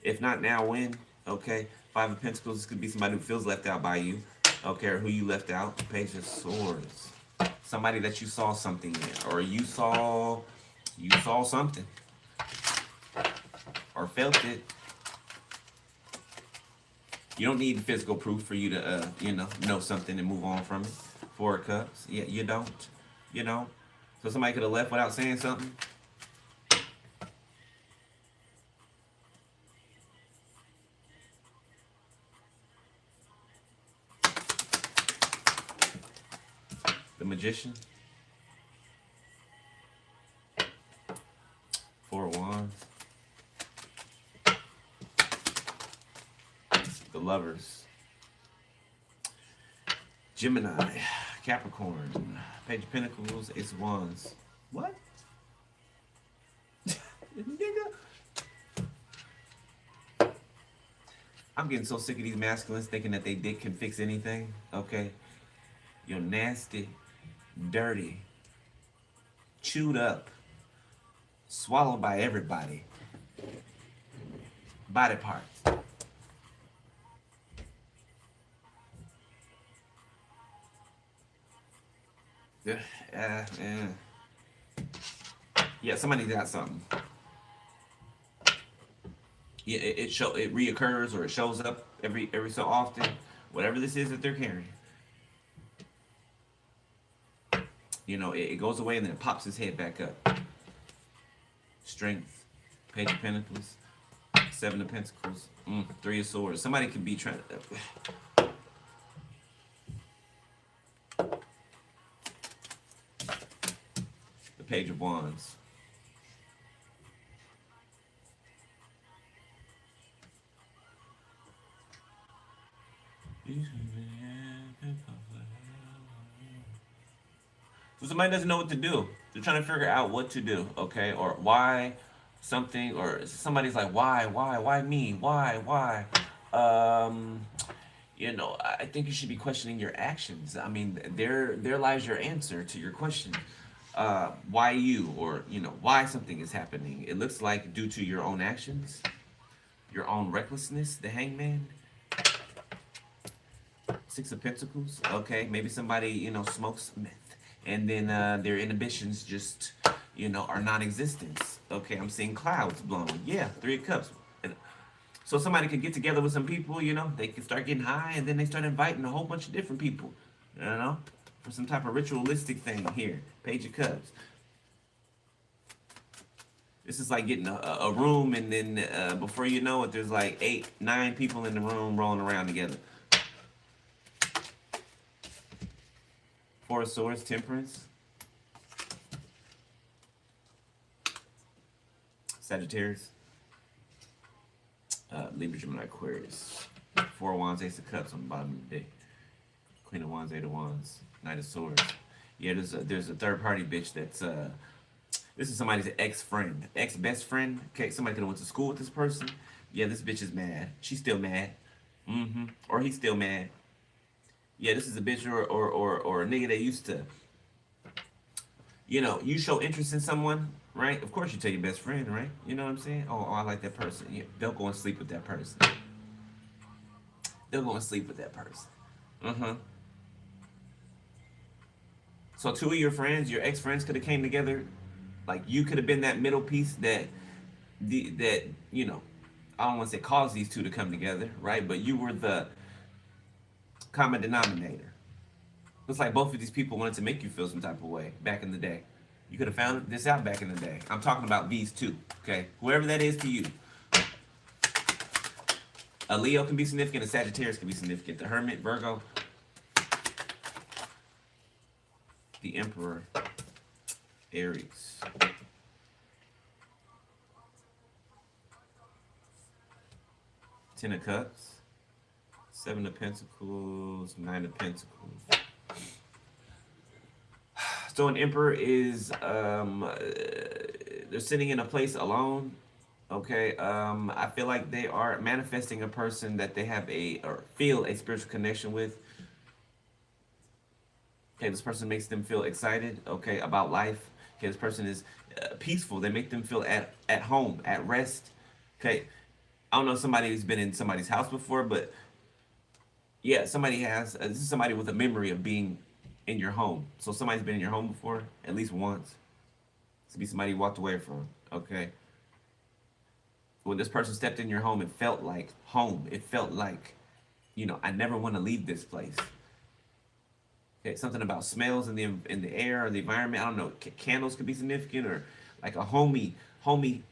If not now, when? Okay. Five of Pentacles, this could be somebody who feels left out by you. Okay, or who you left out. Page of Swords. Somebody that you saw something in. Or you saw something. Or felt it. You don't need physical proof for you to, know something and move on from it. Four of Cups. Yeah, you don't. So somebody could have left without saying something. The Magician. Four of Wands. The Lovers. Gemini. Capricorn. Page of Pentacles. Ace of Wands. What? Nigga. I'm getting so sick of these masculines thinking that they dick can fix anything. Okay? You're nasty, dirty, chewed up, swallowed by everybody. Body parts. Yeah, somebody got something. Yeah, it reoccurs or it shows up every so often. Whatever this is that they're carrying. You know, it goes away and then it pops his head back up. Strength, Page of Pentacles, Seven of Pentacles, Three of Swords. Somebody could be trying to... The Page of Wands. So somebody doesn't know what to do. They're trying to figure out what to do, okay? Or why something, or somebody's like, why me? Why? Um, you know, I think you should be questioning your actions. I mean, there lies your answer to your question. Why you, or you know, why something is happening. It looks like due to your own actions, your own recklessness. The Hangman. Six of Pentacles. Okay, maybe somebody, you know, smokes meth, and then their inhibitions just, you know, are non-existent. Okay, I'm seeing clouds blowing. Yeah, Three of Cups. And so somebody could get together with some people, you know, they could start getting high, and then they start inviting a whole bunch of different people, you know, for some type of ritualistic thing here. Page of Cups. This is like getting a room, and then before you know it, there's like 8, 9 people in the room rolling around together. Four of Swords, Temperance. Sagittarius. Libra, Gemini, Aquarius. Four of Wands, Ace of Cups on the bottom of the deck. Queen of Wands, Eight of Wands, Knight of Swords. Yeah, there's a third party bitch that's this is somebody's ex-friend, ex-best friend. Okay, somebody could have went to school with this person. Yeah, this bitch is mad. She's still mad. Or he's still mad. Yeah, this is a bitch or a nigga that used to, you know, you show interest in someone, right? Of course you tell your best friend, right? You know what I'm saying? Oh, I like that person. Yeah, they'll go and sleep with that person. They'll go and sleep with that person. So two of your friends, your ex-friends could have came together. Like you could have been that middle piece that you know, I don't want to say caused these two to come together, right? But you were the common denominator. Looks like both of these people wanted to make you feel some type of way back in the day. You could have found this out back in the day. I'm talking about these two, okay? Whoever that is to you. A Leo can be significant, a Sagittarius can be significant. The Hermit, Virgo. The Emperor, Aries. Ten of Cups. Seven of Pentacles, Nine of Pentacles. So an Emperor is they're sitting in a place alone. Okay, I feel like they are manifesting a person that they have or feel a spiritual connection with. Okay, this person makes them feel excited, okay, about life. Okay, this person is peaceful. They make them feel at home, at rest. Okay, I don't know if somebody's been in somebody's house before, but yeah, somebody has. This is somebody with a memory of being in your home. So somebody's been in your home before, at least once. This could be somebody you walked away from, okay? When this person stepped in your home, it felt like home. It felt like, you know, I never want to leave this place. Okay, something about smells in the air or the environment. I don't know. Candles could be significant, or like a homey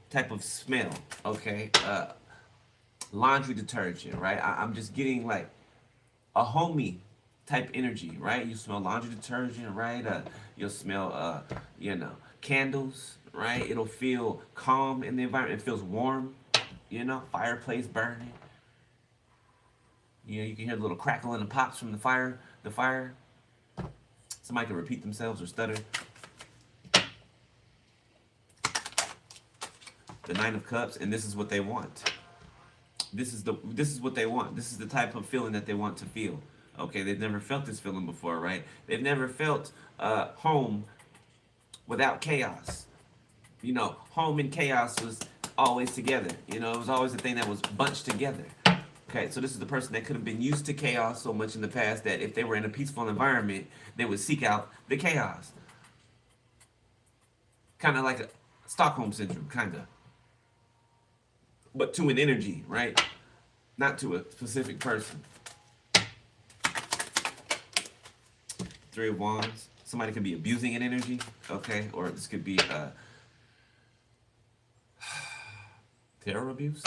type of smell. Okay, laundry detergent, right? I'm just getting like a homey type energy, right? You smell laundry detergent, right? You'll smell, you know, candles, right? It'll feel calm in the environment. It feels warm, you know, fireplace burning. You know, you can hear the little crackle and the pops from the fire. Somebody can repeat themselves or stutter. The Nine of Cups, and this is what they want. This is what they want. This is the type of feeling that they want to feel. Okay, they've never felt this feeling before, right? They've never felt home without chaos. You know, home and chaos was always together. You know, it was always a thing that was bunched together. Okay, so this is the person that could have been used to chaos so much in the past that if they were in a peaceful environment, they would seek out the chaos. Kind of like a Stockholm Syndrome, kind of. But to an energy, right? Not to a specific person. Three of Wands, Somebody could be abusing an energy, okay, or this could be terror abuse.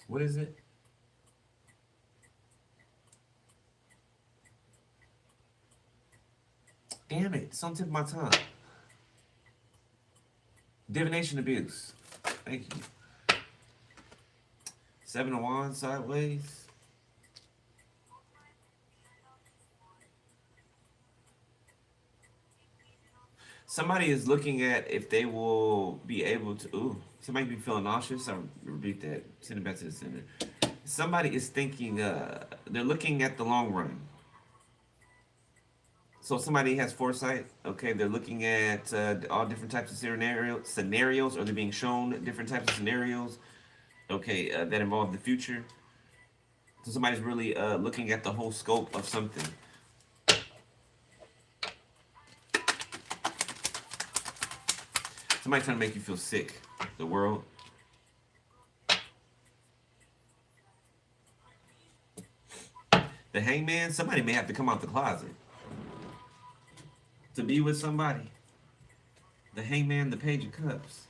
What is it? Damn it, it's on the tip of my tongue. Divination abuse. Thank you. Seven of Wands sideways. Somebody is looking at if they will be able to. Ooh, somebody be feeling nauseous. I rebuke that. Send it back to the center. Somebody is thinking. They're looking at the long run. So somebody has foresight. Okay, they're looking at all different types of scenarios, or they're being shown different types of scenarios. Okay, that involve the future. So somebody's really looking at the whole scope of something. Somebody trying to make you feel sick. The world. The hangman. Somebody may have to come out the closet to be with somebody. The hangman, the page of cups.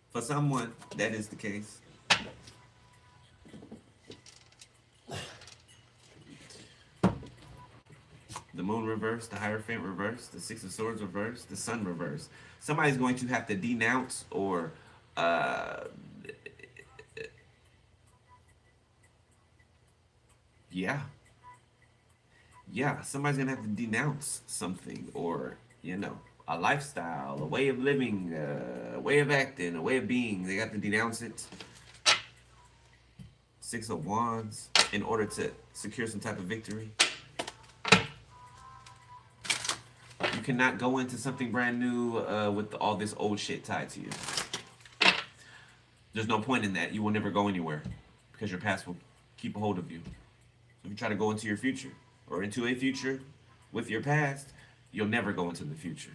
For someone, that is the case. The moon reversed, the Hierophant reversed, the Six of Swords reversed, the Sun reversed. Somebody's going to have to denounce or uh, yeah. Yeah, somebody's gonna have to denounce something, or a lifestyle, a way of living, a way of acting, a way of being. They have to denounce it. Six of Wands in order to secure some type of victory. You cannot go into something brand new with all this old shit tied to you. There's no point in that. You will never go anywhere because your past will keep a hold of you. So if you try to go into your future or into a future with your past, you'll never go into the future.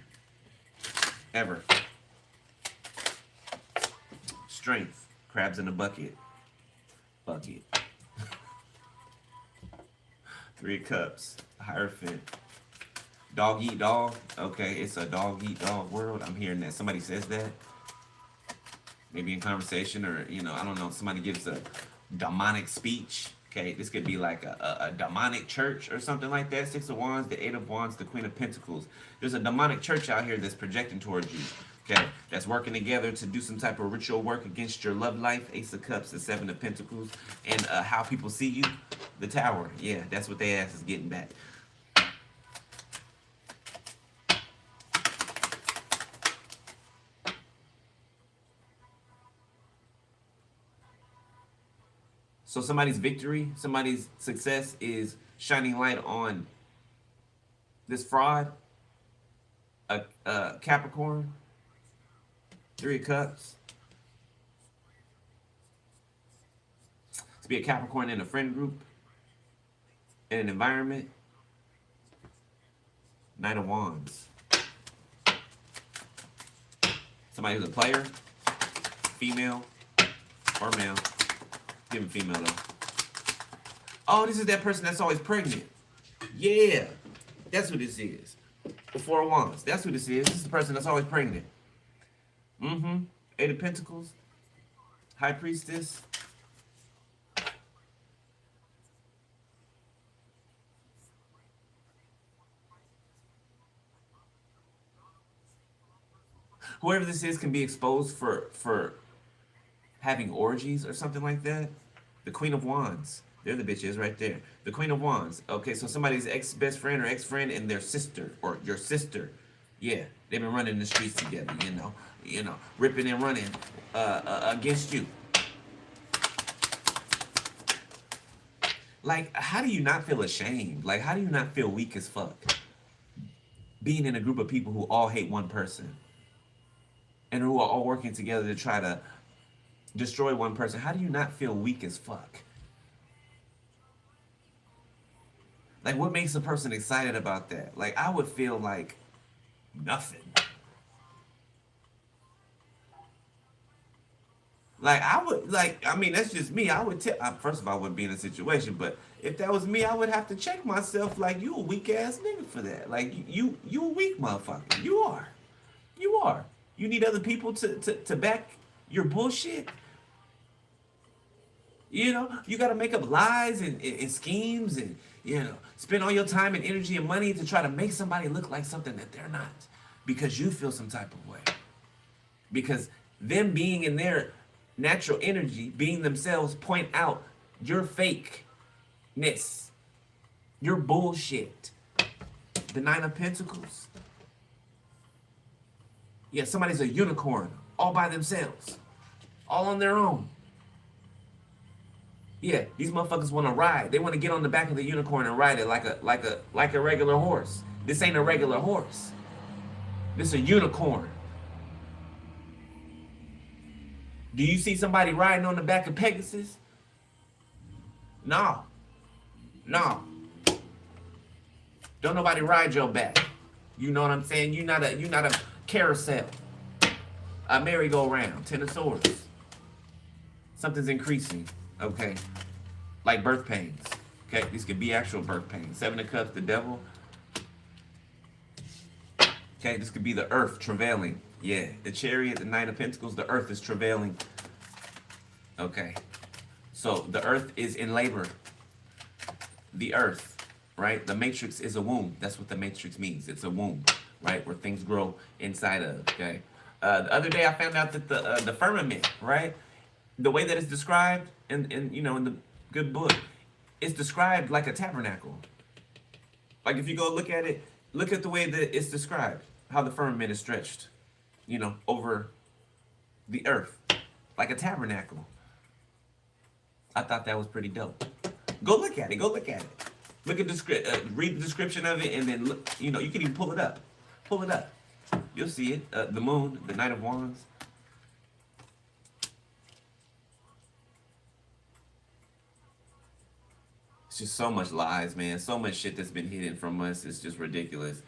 Ever. Strength. Crabs in a bucket. Bucket. Three of Cups. Hierophant. Dog eat dog. Okay, it's a dog eat dog world. I'm hearing that. Somebody says that. Maybe in conversation, or I don't know. Somebody gives a demonic speech. Okay, this could be like a demonic church or something like that. Six of Wands, the Eight of Wands, the Queen of Pentacles. There's a demonic church out here that's projecting towards you. Okay, that's working together to do some type of ritual work against your love life. Ace of Cups, the Seven of Pentacles, and how people see you. The Tower. Yeah, that's what they ass is getting back. So somebody's victory, somebody's success is shining light on this fraud, a Capricorn, Three of Cups. To be a Capricorn in a friend group, in an environment. Nine of Wands. Somebody who's a player, female or male. Give him female though. Oh, this is that person that's always pregnant. Yeah, that's who this is. The Four of Wands. That's who this is. This is the person that's always pregnant. Mm-hmm. Eight of Pentacles. High Priestess. Whoever this is can be exposed for having orgies or something like that. The Queen of Wands. They're the bitches right there. The Queen of Wands. Okay, so somebody's ex-best friend or ex-friend and their sister or your sister. Yeah, they've been running the streets together, ripping and running against you. Like, how do you not feel ashamed? Like, how do you not feel weak as fuck? Being in a group of people who all hate one person and who are all working together to try to destroy one person. How do you not feel weak as fuck? Like, what makes a person excited about that? Like, I would feel like nothing. Like I would like. I mean, that's just me. I would tell. First of all, I wouldn't be in a situation, but if that was me, I would have to check myself. Like you a weak ass nigga for that. Like you a weak motherfucker. You are. You are. You need other people to back your bullshit. You know, you got to make up lies and schemes and, spend all your time and energy and money to try to make somebody look like something that they're not because you feel some type of way. Because them being in their natural energy, being themselves, point out your fakeness, your bullshit. The Nine of Pentacles. Yeah, somebody's a unicorn all by themselves, all on their own. Yeah, these motherfuckers want to ride. They want to get on the back of the unicorn and ride it like a regular horse. This ain't a regular horse. This is a unicorn. Do you see somebody riding on the back of Pegasus? No. No. Don't nobody ride your back. You know what I'm saying? You're not a carousel. A merry-go-round. Ten of Swords. Something's increasing. Okay. Like birth pains. Okay. These could be actual birth pains. Seven of Cups, the Devil. Okay. This could be the earth travailing. Yeah. The Chariot, the Knight of Pentacles. The earth is travailing. Okay. So the earth is in labor. The earth, right? The matrix is a womb. That's what the matrix means. It's a womb, right? Where things grow inside of. Okay. The other day I found out that the firmament, right? The way that it's described in the good book, it's described like a tabernacle. Like if you go look at it, look at the way that it's described, how the firmament is stretched, over the earth, like a tabernacle. I thought that was pretty dope. Go look at it. Go look at it. Look at read the description of it, and then look. You can even pull it up. Pull it up. You'll see it. The moon, the Knight of Wands. It's just so much lies, man. So much shit that's been hidden from us. It's just ridiculous.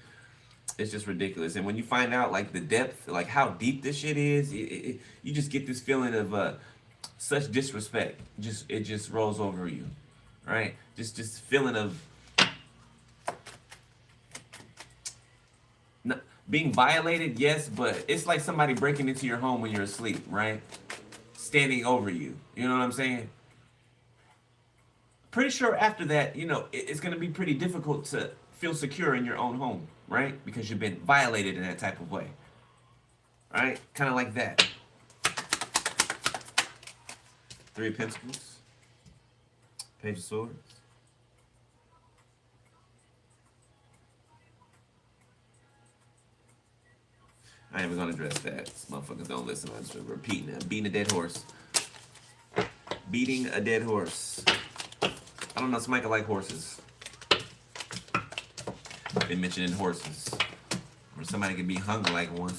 It's just ridiculous. And when you find out like the depth, like how deep this shit is, you just get this feeling of such disrespect. It just rolls over you, right? Just feeling of being violated, yes, but it's like somebody breaking into your home when you're asleep, right? Standing over you. You know what I'm saying? Pretty sure after that, it's going to be pretty difficult to feel secure in your own home, right? Because you've been violated in that type of way, right? Kind of like that. Three of Pentacles, Page of Swords. I ain't even gonna address that. These motherfuckers don't listen. I'm just repeating it. Beating a dead horse. Beating a dead horse. I don't know. Somebody like horses. Been mentioning horses. Or somebody can be hung like one.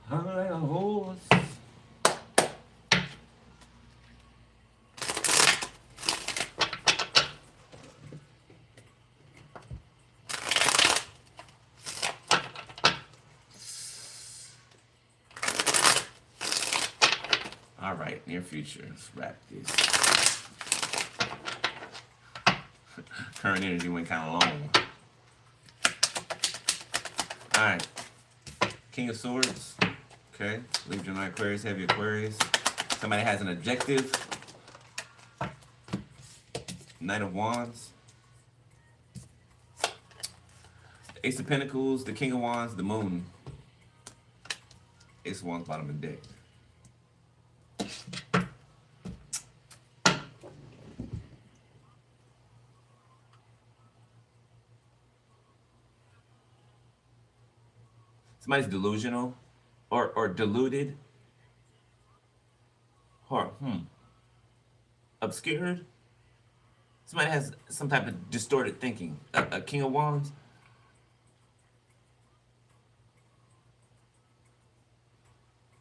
Hung like a horse. All right, near future. Let's wrap this. Current energy went kind of long. All right. King of Swords. Okay. Leave Gemini, Aquarius, heavy Aquarius. Somebody has an objective. Knight of Wands. Ace of Pentacles, the King of Wands, the Moon. Ace of Wands, bottom of the deck. Somebody's delusional or deluded or obscured. Somebody has some type of distorted thinking. A King of Wands.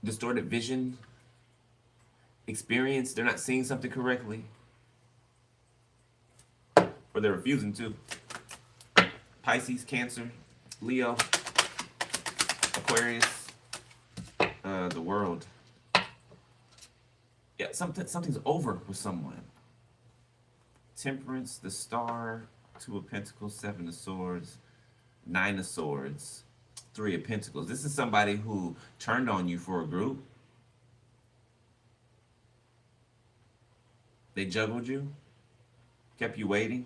Distorted vision. Experience. They're not seeing something correctly. Or they're refusing to. Pisces, Cancer, Leo, Aquarius, the world. Yeah, something's over with someone. Temperance, the Star, Two of Pentacles, Seven of Swords, Nine of Swords, Three of Pentacles. This is somebody who turned on you for a group. They juggled you, kept you waiting,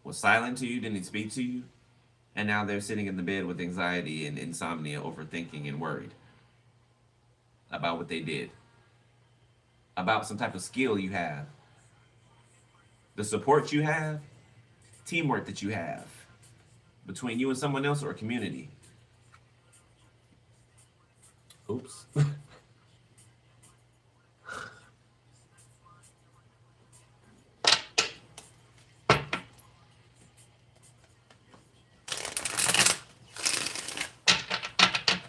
was silent to you, didn't speak to you, and now they're sitting in the bed with anxiety and insomnia, overthinking and worried about what they did, about some type of skill you have, the support you have, teamwork that you have between you and someone else or a community. Oops.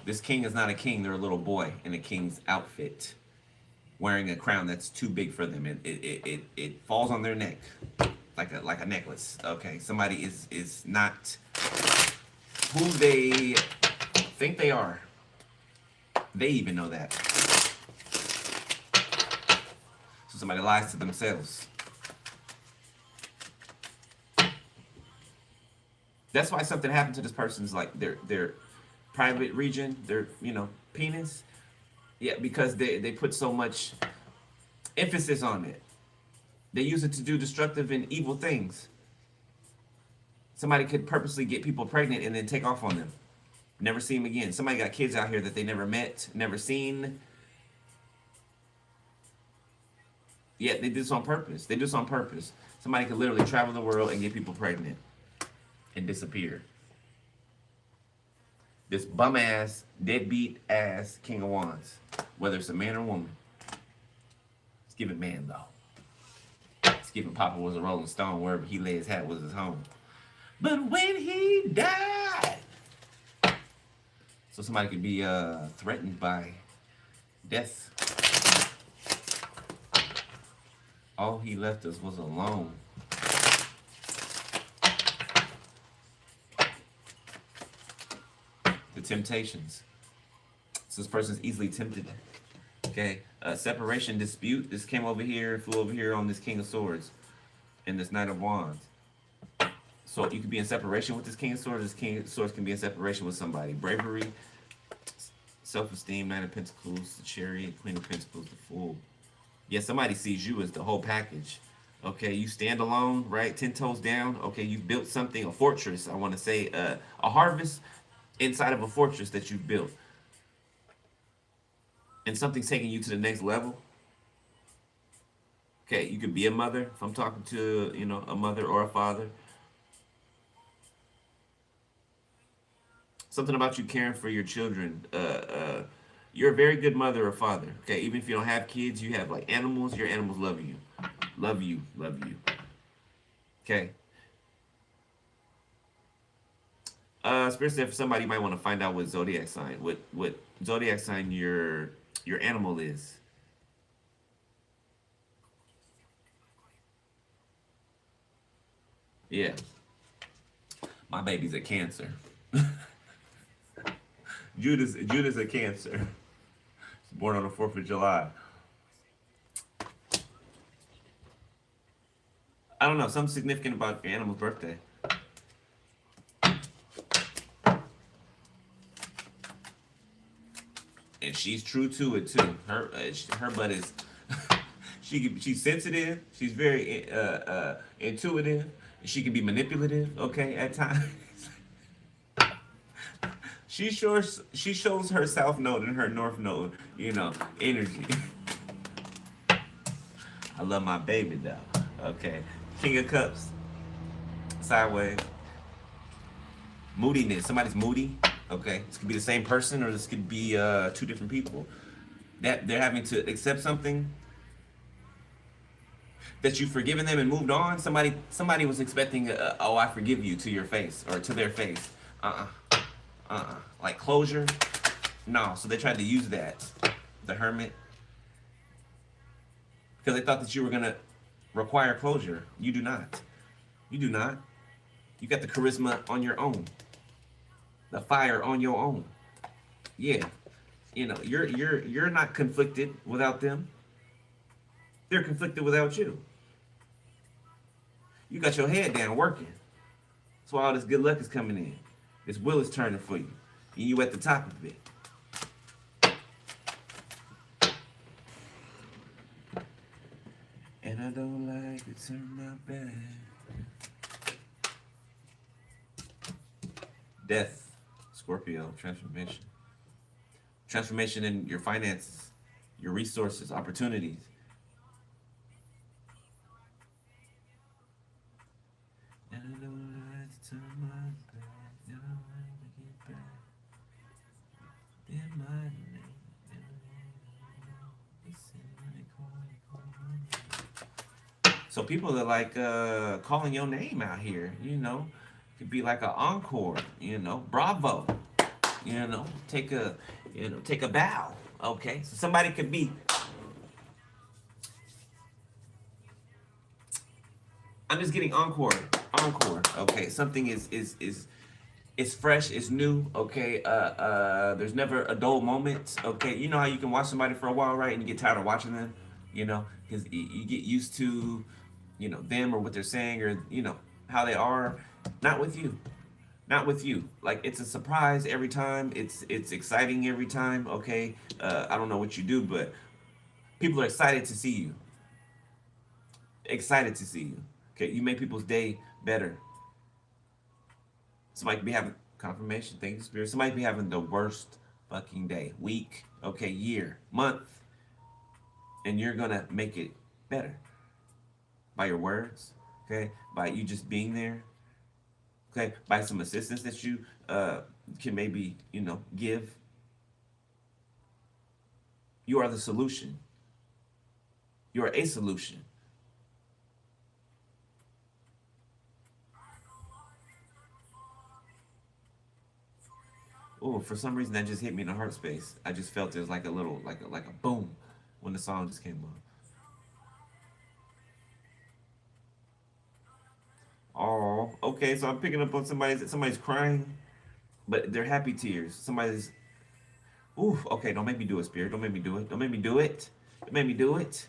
This king is not a king. They're a little boy in a king's outfit, wearing a crown that's too big for them. It falls on their neck like a necklace. Okay, somebody is not who they think they are. They even know that. So somebody lies to themselves. That's why something happened to this person's like their private region, their penis. Yeah, because they put so much emphasis on it. They use it to do destructive and evil things. Somebody could purposely get people pregnant and then take off on them. Never see them again. Somebody got kids out here that they never met, never seen. Yeah, they did this on purpose. They do this on purpose. Somebody could literally travel the world and get people pregnant and disappear. This bum ass, deadbeat ass King of Wands, whether it's a man or woman. It's giving man though. It's giving Papa was a Rolling Stone, wherever he lay his hat was his home. But when he died, so somebody could be threatened by death. All he left us was alone. The temptations. So this person's easily tempted. Okay, separation dispute. This came over here, flew over here on this King of Swords and this Knight of Wands. So you could be in separation with this King of Swords. This King of Swords can be in separation with somebody. Bravery, self-esteem, Knight of Pentacles, the Chariot, Queen of Pentacles, the Fool. Yeah, somebody sees you as the whole package. Okay, you stand alone, right? 10 toes down. Okay, you've built something, a fortress. I want to say a harvest inside of a fortress that you've built. And something's taking you to the next level. Okay, you could be a mother. If I'm talking to, a mother or a father. Something about you caring for your children. You're a very good mother or father. Okay, even if you don't have kids, you have like animals. Your animals love you, love you, love you. Okay. Spirit said for somebody you might want to find out what zodiac sign, what zodiac sign your animal is. Yeah. My baby's a Cancer. Judah's a Cancer. He's born on the 4th of July. I don't know, something significant about your animal's birthday. And she's true to it too. Her butt is she's sensitive. She's very intuitive. She can be manipulative. Okay, at times. She shows her south node and her north node, energy. I love my baby though. Okay, King of Cups, sideways. Moodiness. Somebody's moody. Okay, this could be the same person, or this could be two different people. That they're having to accept something that you've forgiven them and moved on. Somebody was expecting, oh, I forgive you to your face or to their face. Like closure. No, so they tried to use that. The Hermit. Because they thought that you were gonna require closure. You do not. You do not. You got the charisma on your own, the fire on your own. Yeah, you're not conflicted without them. They're conflicted without you. You got your head down working. That's why all this good luck is coming in. This wheel is turning for you, and you at the top of it. And I don't like to turn my back. Death, Scorpio, transformation. Transformation in your finances, your resources, opportunities. And I don't like to turn my back. And I want to get back. In my name. So people are like calling your name out here, Could be like an encore, bravo, take a bow. Okay. So somebody could be, I'm just getting encore. Encore. Okay. Something is fresh, it's new, okay. There's never a dull moment, okay. You know how you can watch somebody for a while, right? And you get tired of watching them, because you get used to, them or what they're saying or, how they are. Not with you. Not with you. Like it's a surprise every time. It's exciting every time, okay. I don't know what you do, but people are excited to see you. Excited to see you. Okay, you make people's day better. Somebody could be having confirmation, thank you, Spirit. Somebody could be having the worst fucking day, week, okay, year, month, and you're gonna make it better by your words, okay, by you just being there, okay, by some assistance that you can maybe give. You are the solution. You are a solution. Oh, for some reason that just hit me in the heart space. I just felt it was like a little, like a boom, when the song just came on. Oh, okay. So I'm picking up on somebody's crying, but they're happy tears. Somebody's, ooh, okay. Don't make me do it, Spirit. Don't make me do it. Don't make me do it. Don't make me do it.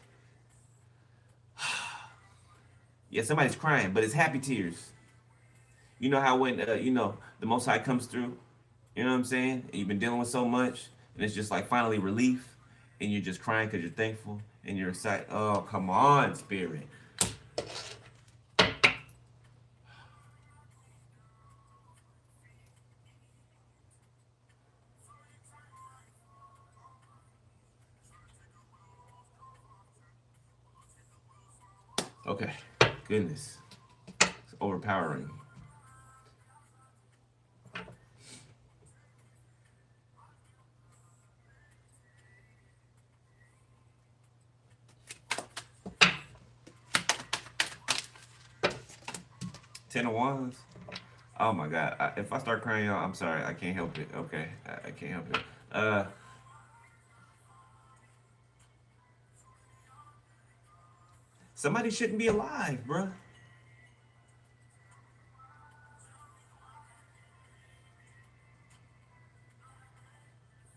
Yeah, somebody's crying, but it's happy tears. You know how when the Most High comes through, you know what I'm saying? And you've been dealing with so much, and it's just like finally relief, and you're just crying because you're thankful and you're excited. Oh, come on, Spirit. Okay, goodness, it's overpowering. 10 of Wands. Oh my God! If I start crying, y'all, I'm sorry. I can't help it. Okay, I can't help it. Somebody shouldn't be alive, bruh.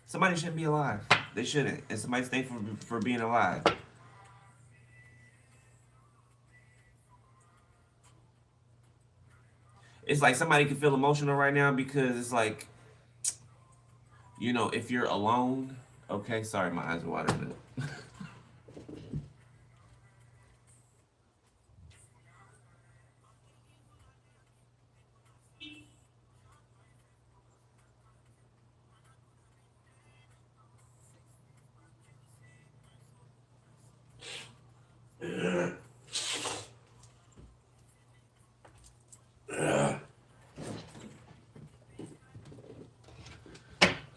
Somebody shouldn't be alive. They shouldn't. And somebody's thankful for being alive. It's like somebody can feel emotional right now because it's like, if you're alone. Okay, sorry, my eyes are watering.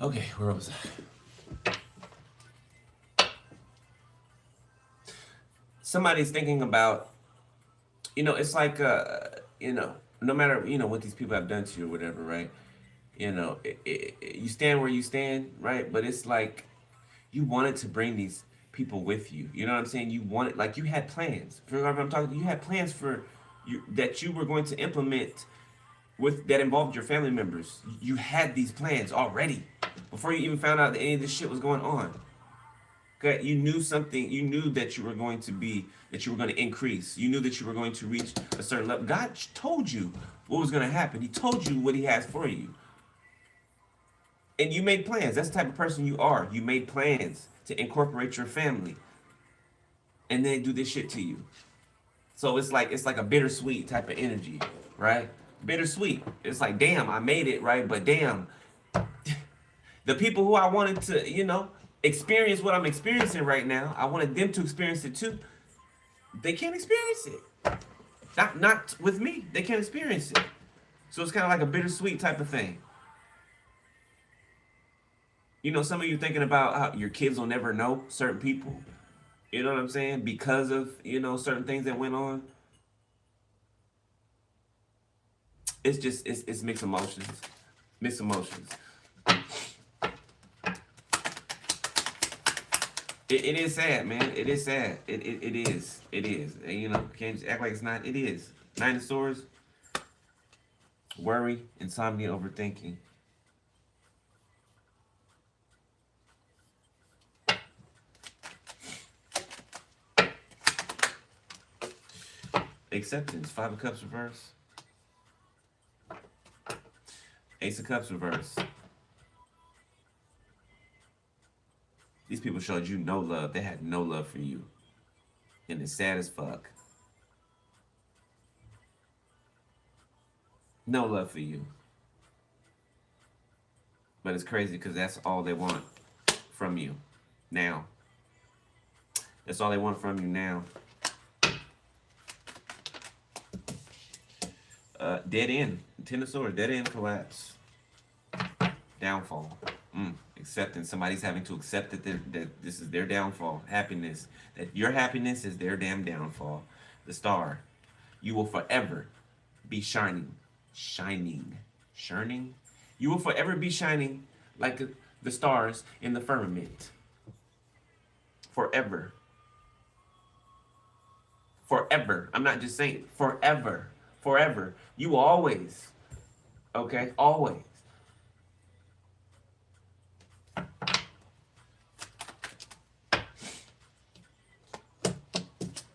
Okay, where was I? Somebody's thinking about, it's like, no matter, what these people have done to you or whatever, right? You stand where you stand, right? But it's like you wanted to bring these people with you. You know what I'm saying? You wanted, you had plans. For what I'm talking, you had plans for you that you were going to implement with that involved your family members. You had these plans already before you even found out that any of this shit was going on. Okay, you knew something. You knew that you were going to be, that you were going to increase. You knew that you were going to reach a certain level. God told you what was going to happen. He told you what He has for you, and you made plans. That's the type of person you are. You made plans to incorporate your family, and they do this shit to you. So it's like a bittersweet type of energy, right? Bittersweet. It's like, damn, I made it, right? But damn, the people who I wanted to, experience what I'm experiencing right now, I wanted them to experience it too. They can't experience it. Not with me. They can't experience it. So it's kind of like a bittersweet type of thing. Some of you thinking about how your kids will never know certain people. You know what I'm saying? Because of, certain things that went on. It's just, it's mixed emotions. Mixed emotions. It is sad, man. It is sad. It is. It is. And, can't just act like it's not. It is. Nine of Swords. Worry, insomnia, overthinking. Acceptance. Five of Cups reverse. Ace of Cups reverse. These people showed you no love. They had no love for you. And it's sad as fuck. No love for you. But it's crazy because that's all they want from you now. That's all they want from you now. Dead end. Ten of Swords. Dead end, collapse. Downfall. Acceptance. Somebody's having to accept that this is their downfall. Happiness. That your happiness is their damn downfall. The Star. You will forever be shining. Shining. You will forever be shining like the stars in the firmament. Forever. Forever. I'm not just saying forever. Forever. You will always. Okay? Always.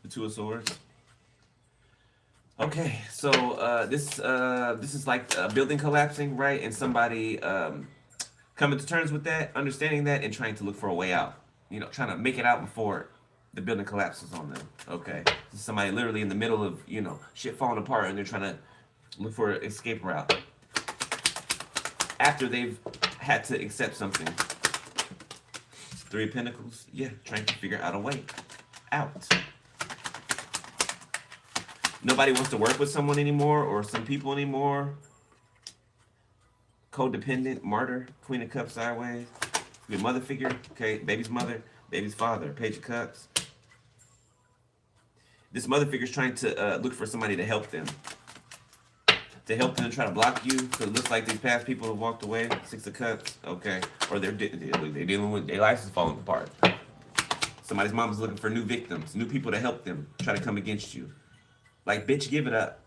The Two of Swords. Okay, so this is like a building collapsing, right? And somebody coming to terms with that, understanding that, and trying to look for a way out. Trying to make it out before the building collapses on them. Okay, this is somebody literally in the middle of shit falling apart, and they're trying to look for an escape route after they've had to accept something. Three of Pentacles, yeah, trying to figure out a way out. Nobody wants to work with someone anymore or some people anymore. Codependent, martyr, Queen of Cups sideways. Your mother figure, okay, baby's mother, baby's father, Page of Cups. This mother figure is trying to look for somebody to help them. To help them try to block you. So it looks like these past people have walked away. Six of Cups, okay. Or they're dealing with, their life is falling apart. Somebody's mom is looking for new victims, new people to help them, try to come against you. Like, bitch, give it up.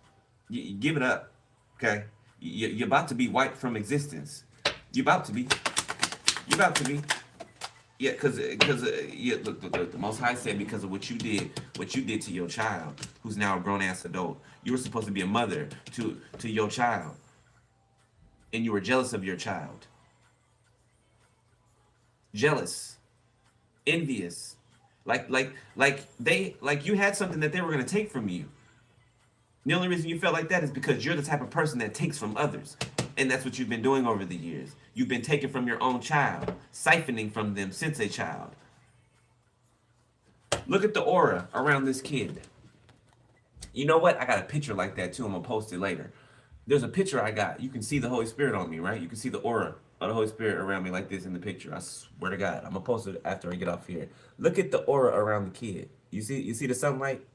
Give it up, okay? You're about to be wiped from existence. You're about to be. You're about to be. Yeah, because look, the Most High said because of what you did to your child, who's now a grown-ass adult. You were supposed to be a mother to your child. And you were jealous of your child. Jealous. Envious. Like you had something that they were going to take from you. The only reason you felt like that is because you're the type of person that takes from others. And that's what you've been doing over the years. You've been taking from your own child, siphoning from them since a child. Look at the aura around this kid. You know what? I got a picture like that too. I'm going to post it later. There's a picture I got. You can see the Holy Spirit on me, right? You can see the aura of the Holy Spirit around me like this in the picture. I swear to God. I'm going to post it after I get off here. Look at the aura around the kid. You see the sunlight,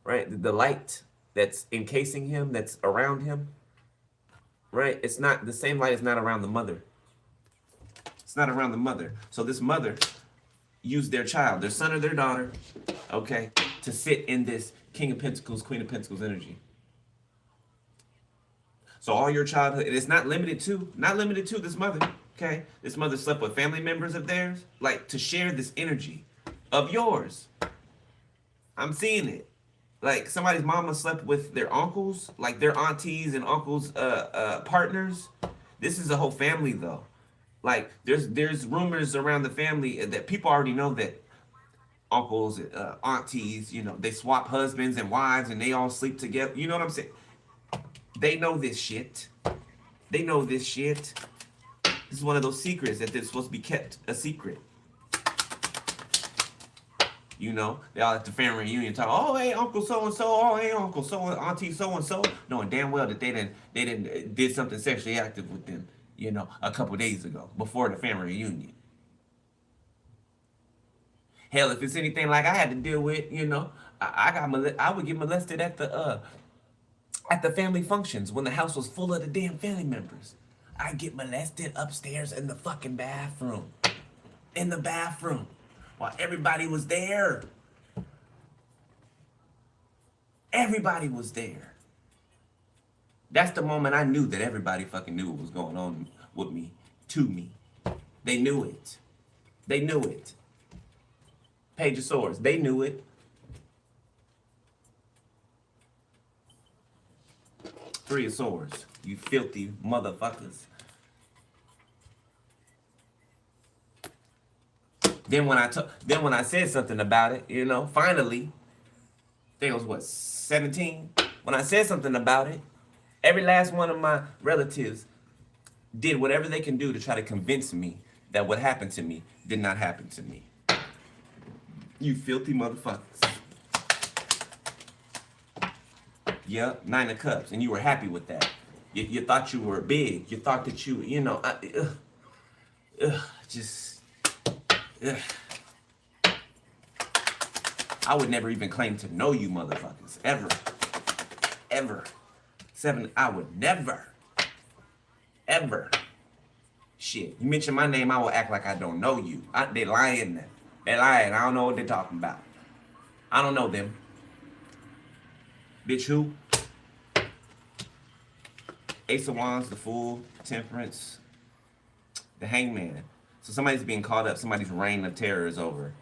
right? The light that's encasing him, that's around him, right? It's not, the same light is not around the mother. It's not around the mother. So this mother used their child, their son or their daughter, okay, to sit in this King of Pentacles, Queen of Pentacles energy. So all your childhood, and it's not limited to this mother. Okay, this mother slept with family members of theirs, like to share this energy of yours. I'm seeing it. Like somebody's mama slept with their uncles, like their aunties and uncles, partners. This is a whole family though. Like there's rumors around the family that people already know that uncles, aunties, they swap husbands and wives and they all sleep together. You know what I'm saying? They know this shit. They know this shit. This is one of those secrets that they're supposed to be kept a secret. They all at the family reunion talk, oh hey uncle so and so, oh hey uncle so and auntie so and so, knowing damn well that they did something sexually active with them, a couple days ago before the family reunion. Hell, if it's anything like I had to deal with, I would get molested at the family functions when the house was full of the damn family members. I get molested upstairs in the fucking bathroom. In the bathroom. While everybody was there. Everybody was there. That's the moment I knew that everybody fucking knew what was going on with me, to me. They knew it. They knew it. Page of Swords, they knew it. Three of Swords, you filthy motherfuckers. Then when I said something about it, finally, I think it was what, 17? When I said something about it, every last one of my relatives did whatever they can do to try to convince me that what happened to me did not happen to me. You filthy motherfuckers. Yep, 9 of Cups, and you were happy with that. You thought you were big. You thought that I would never even claim to know you motherfuckers. Ever. Ever. 7, I would never. Ever. Shit, you mention my name, I will act like I don't know you. They lying. They lying. I don't know what they're talking about. I don't know them. Bitch, who? Ace of Wands, the Fool, Temperance, the Hangman. So somebody's being caught up. Somebody's reign of terror is over.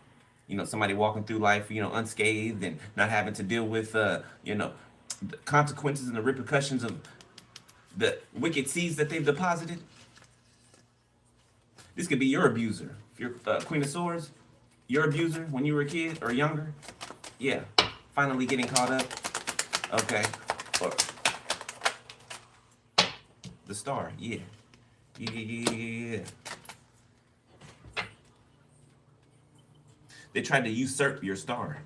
Somebody walking through life, unscathed and not having to deal with, the consequences and the repercussions of the wicked seeds that they've deposited. This could be your abuser. If you're Queen of Swords, your abuser when you were a kid or younger. Yeah, finally getting caught up. Okay. Or the Star, yeah. Yeah. They tried to usurp your star.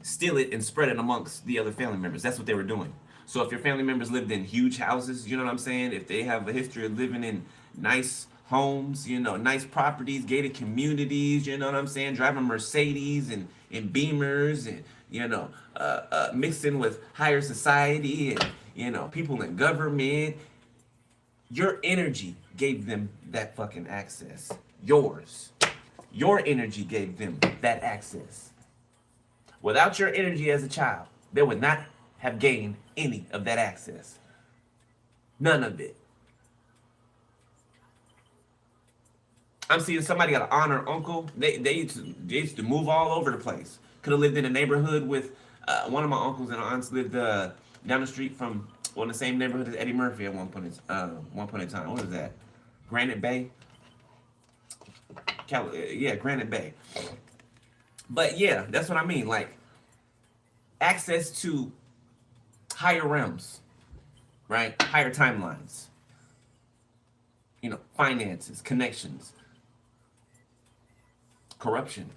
Steal it and spread it amongst the other family members. That's what they were doing. So if your family members lived in huge houses, you know what I'm saying? If they have a history of living in nice homes, nice properties, gated communities, you know what I'm saying? Driving Mercedes and Beamers and, mixing with higher society and, people in government. Your energy gave them that fucking access. Yours. Your energy gave them that access. Without your energy as a child, they would not have gained any of that access. None of it. I'm seeing somebody got an honor uncle. They used to move all over the place. Could have lived in a neighborhood with one of my uncles and aunts lived down the street from in the same neighborhood as Eddie Murphy at one point in time. What is that? Granite Bay. Granite Bay. But yeah, that's what I mean. Like access to higher realms, right? Higher timelines. Finances, connections, corruption.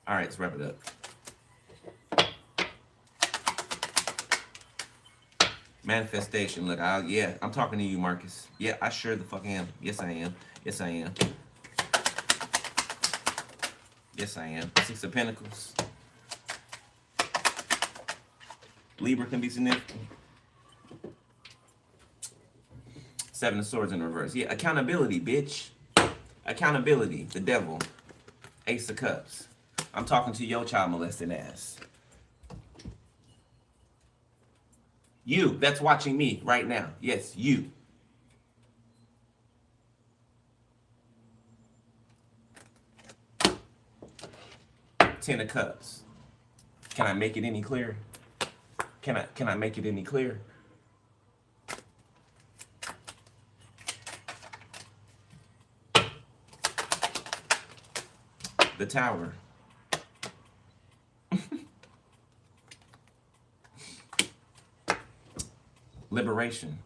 All right, let's wrap it up. Manifestation. Look, I'm talking to you, Marcus. Yeah, I sure the fuck am. Yes, I am. Yes, I am. Yes, I am. 6 of Pentacles. Libra can be significant. 7 of Swords in reverse. Yeah, accountability, bitch. Accountability. The Devil. Ace of Cups. I'm talking to your child molesting ass. You that's watching me right now. Yes, you. Ten of Cups. Can I make it any clearer? Can I make it any clearer? The Tower. Liberation.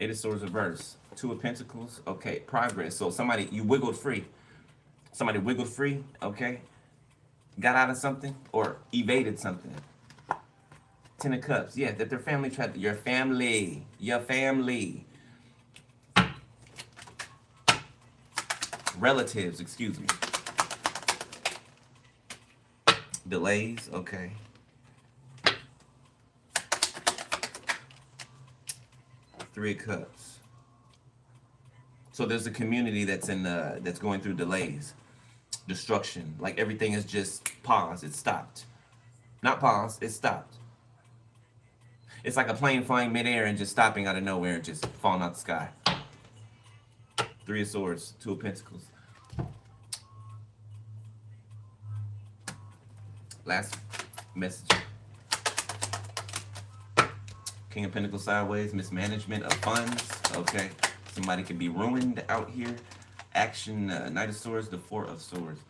Eight of Swords reverse. Two of Pentacles. Okay, progress. So somebody, you wiggled free. Somebody wiggled free, okay? Got out of something or evaded something. Ten of Cups. Yeah, that their family tried to, your family. Relatives, excuse me. Delays, okay. Three of Cups. So there's a community that's that's going through delays, destruction. Like everything is just paused. It's stopped. Not paused. It's stopped. It's like a plane flying midair and just stopping out of nowhere and just falling out the sky. Three of Swords, Two of Pentacles. Last message. King of Pentacles sideways, mismanagement of funds. Okay, somebody could be ruined out here. Action, Knight of Swords, the Four of Swords.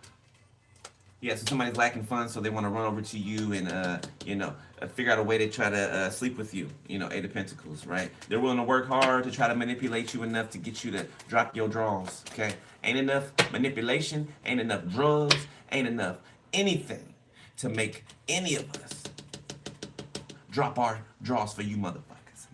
Yeah, so somebody's lacking funds, so they want to run over to you and, figure out a way to try to sleep with you. Eight of Pentacles, right? They're willing to work hard to try to manipulate you enough to get you to drop your draws, okay? Ain't enough manipulation, ain't enough drugs, ain't enough anything to make any of us drop our draws for you motherfuckers.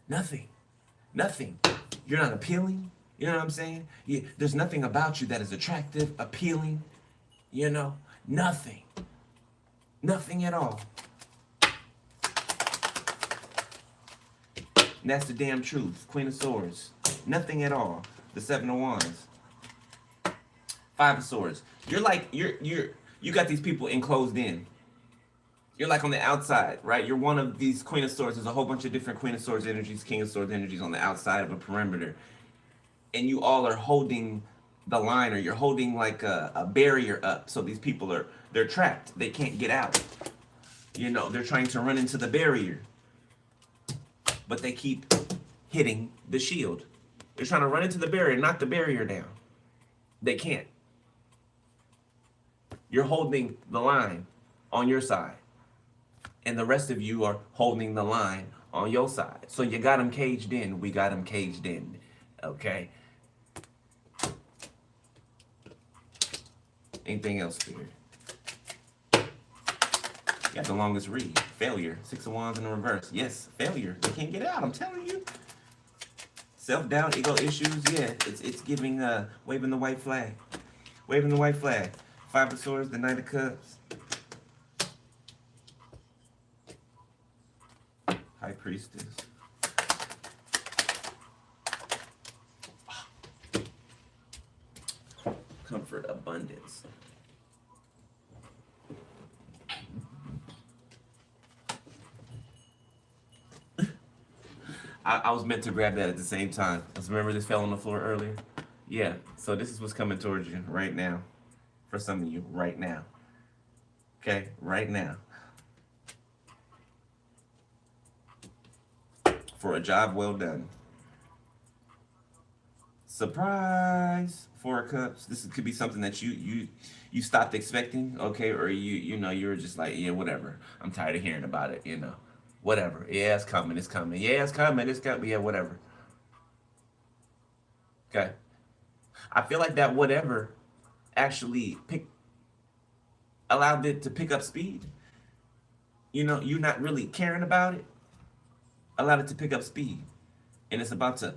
Nothing. You're not appealing. You know what I'm saying? Yeah, there's nothing about you that is attractive, appealing. Nothing. Nothing at all. And that's the damn truth. Queen of Swords. Nothing at all. The Seven of Wands. Five of Swords. You're like, you got these people enclosed in. You're like on the outside, right? You're one of these Queen of Swords. There's a whole bunch of different Queen of Swords energies, King of Swords energies on the outside of a perimeter. And you all are holding the line, or you're holding like a barrier up. So these people they're trapped. They can't get out. They're trying to run into the barrier. But they keep hitting the shield. They're trying to run into the barrier, knock the barrier down. They can't. You're holding the line on your side. And the rest of you are holding the line on your side. So you got them caged in. We got them caged in. Okay? Anything else, Spirit? You got the longest read. Failure. Six of Wands in the reverse. Yes, failure. They can't get out. I'm telling you. Self-doubt, ego issues. Yeah, it's giving waving the white flag. Waving the white flag. Five of Swords, the Knight of Cups. High Priestess. Comfort, abundance. I was meant to grab that at the same time. Remember this fell on the floor earlier? Yeah, so this is what's coming towards you right now. For some of you, right now. Okay, right now. For a job well done. Surprise! Four of Cups. This could be something that you stopped expecting, okay? Or you were just like, yeah, whatever. I'm tired of hearing about it, Whatever. Yeah, it's coming. Yeah, it's coming. Yeah, whatever. Okay. I feel like that whatever actually allowed it to pick up speed. You're not really caring about it. Allowed it to pick up speed. And it's about to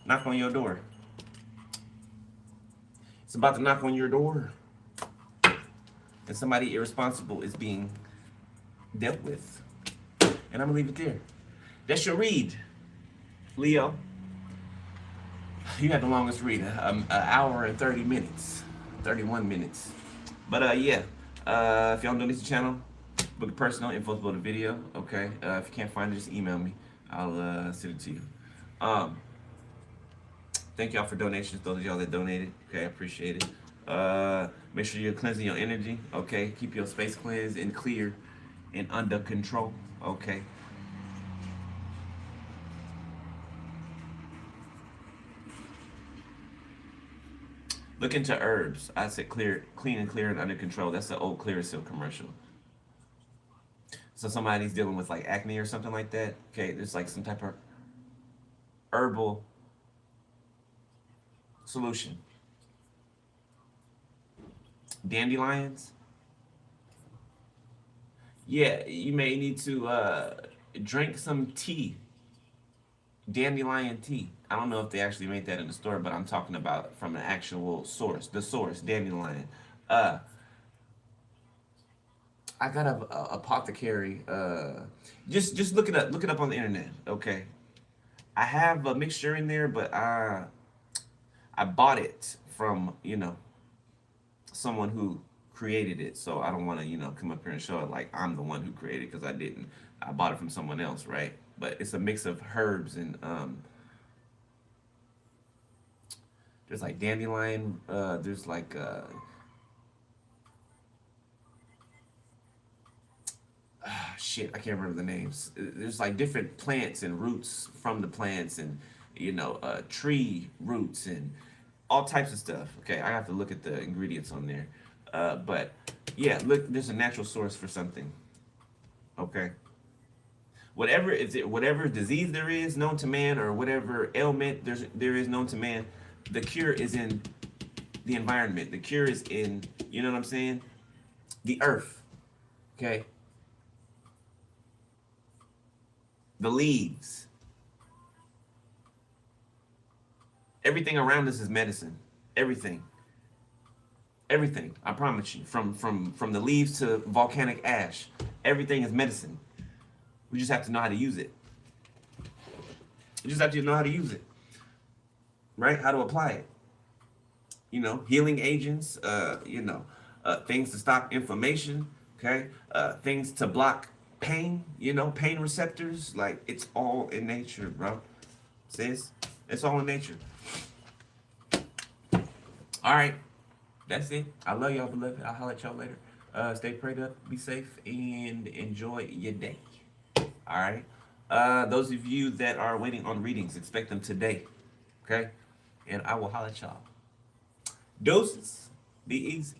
knock on your door. It's about to knock on your door. And somebody irresponsible is being dealt with. And I'm going to leave it there. That's your read, Leo. You had the longest read. An hour and 30 minutes. 31 minutes. But yeah, if y'all donate to the channel, book a personal info below the video. Okay. If you can't find it, just email me. I'll send it to you. Um, Thank y'all for donations. Those of y'all that donated, okay, I appreciate it. Make sure you're cleansing your energy. Okay, keep your space cleansed and clear and under control. Okay. Look into herbs. I said clear, clean and clear and under control. That's the old Clearasil commercial. So somebody's dealing with like acne or something like that. Okay, there's like some type of herbal solution. Dandelions. Yeah, you may need to drink some tea, dandelion tea. I don't know if they actually made that in the store, but I'm talking about from an actual source. The source, dandelion. Uh, I got a apothecary. Just look it up on the internet. Okay, I have a mixture in there, but I bought it from someone who created it. So I don't want to come up here and show it like I'm the one who created it because I didn't. I bought it from someone else, right? But it's a mix of herbs and there's like dandelion. There's like shit, I can't remember the names. There's like different plants and roots from the plants and tree roots and all types of stuff. Okay, I have to look at the ingredients on there. But yeah, look, there's a natural source for something. Okay, whatever disease there is known to man or whatever ailment there is known to man, the cure is in the environment. The cure is in what I'm saying, the earth. Okay, the leaves. Everything around us is medicine. Everything. Everything. I promise you. From the leaves to volcanic ash. Everything is medicine. We just have to know how to use it. You just have to know how to use it. Right? How to apply it. Healing agents, things to stop inflammation, okay? Things to block pain, pain receptors. Like, it's all in nature, bro. Sis, it's all in nature. All right. That's it. I love y'all, beloved. I'll holler at y'all later. Stay prayed up, be safe, and enjoy your day. All right. Those of you that are waiting on readings, expect them today. Okay? And I will holler at y'all. Doses. Be easy.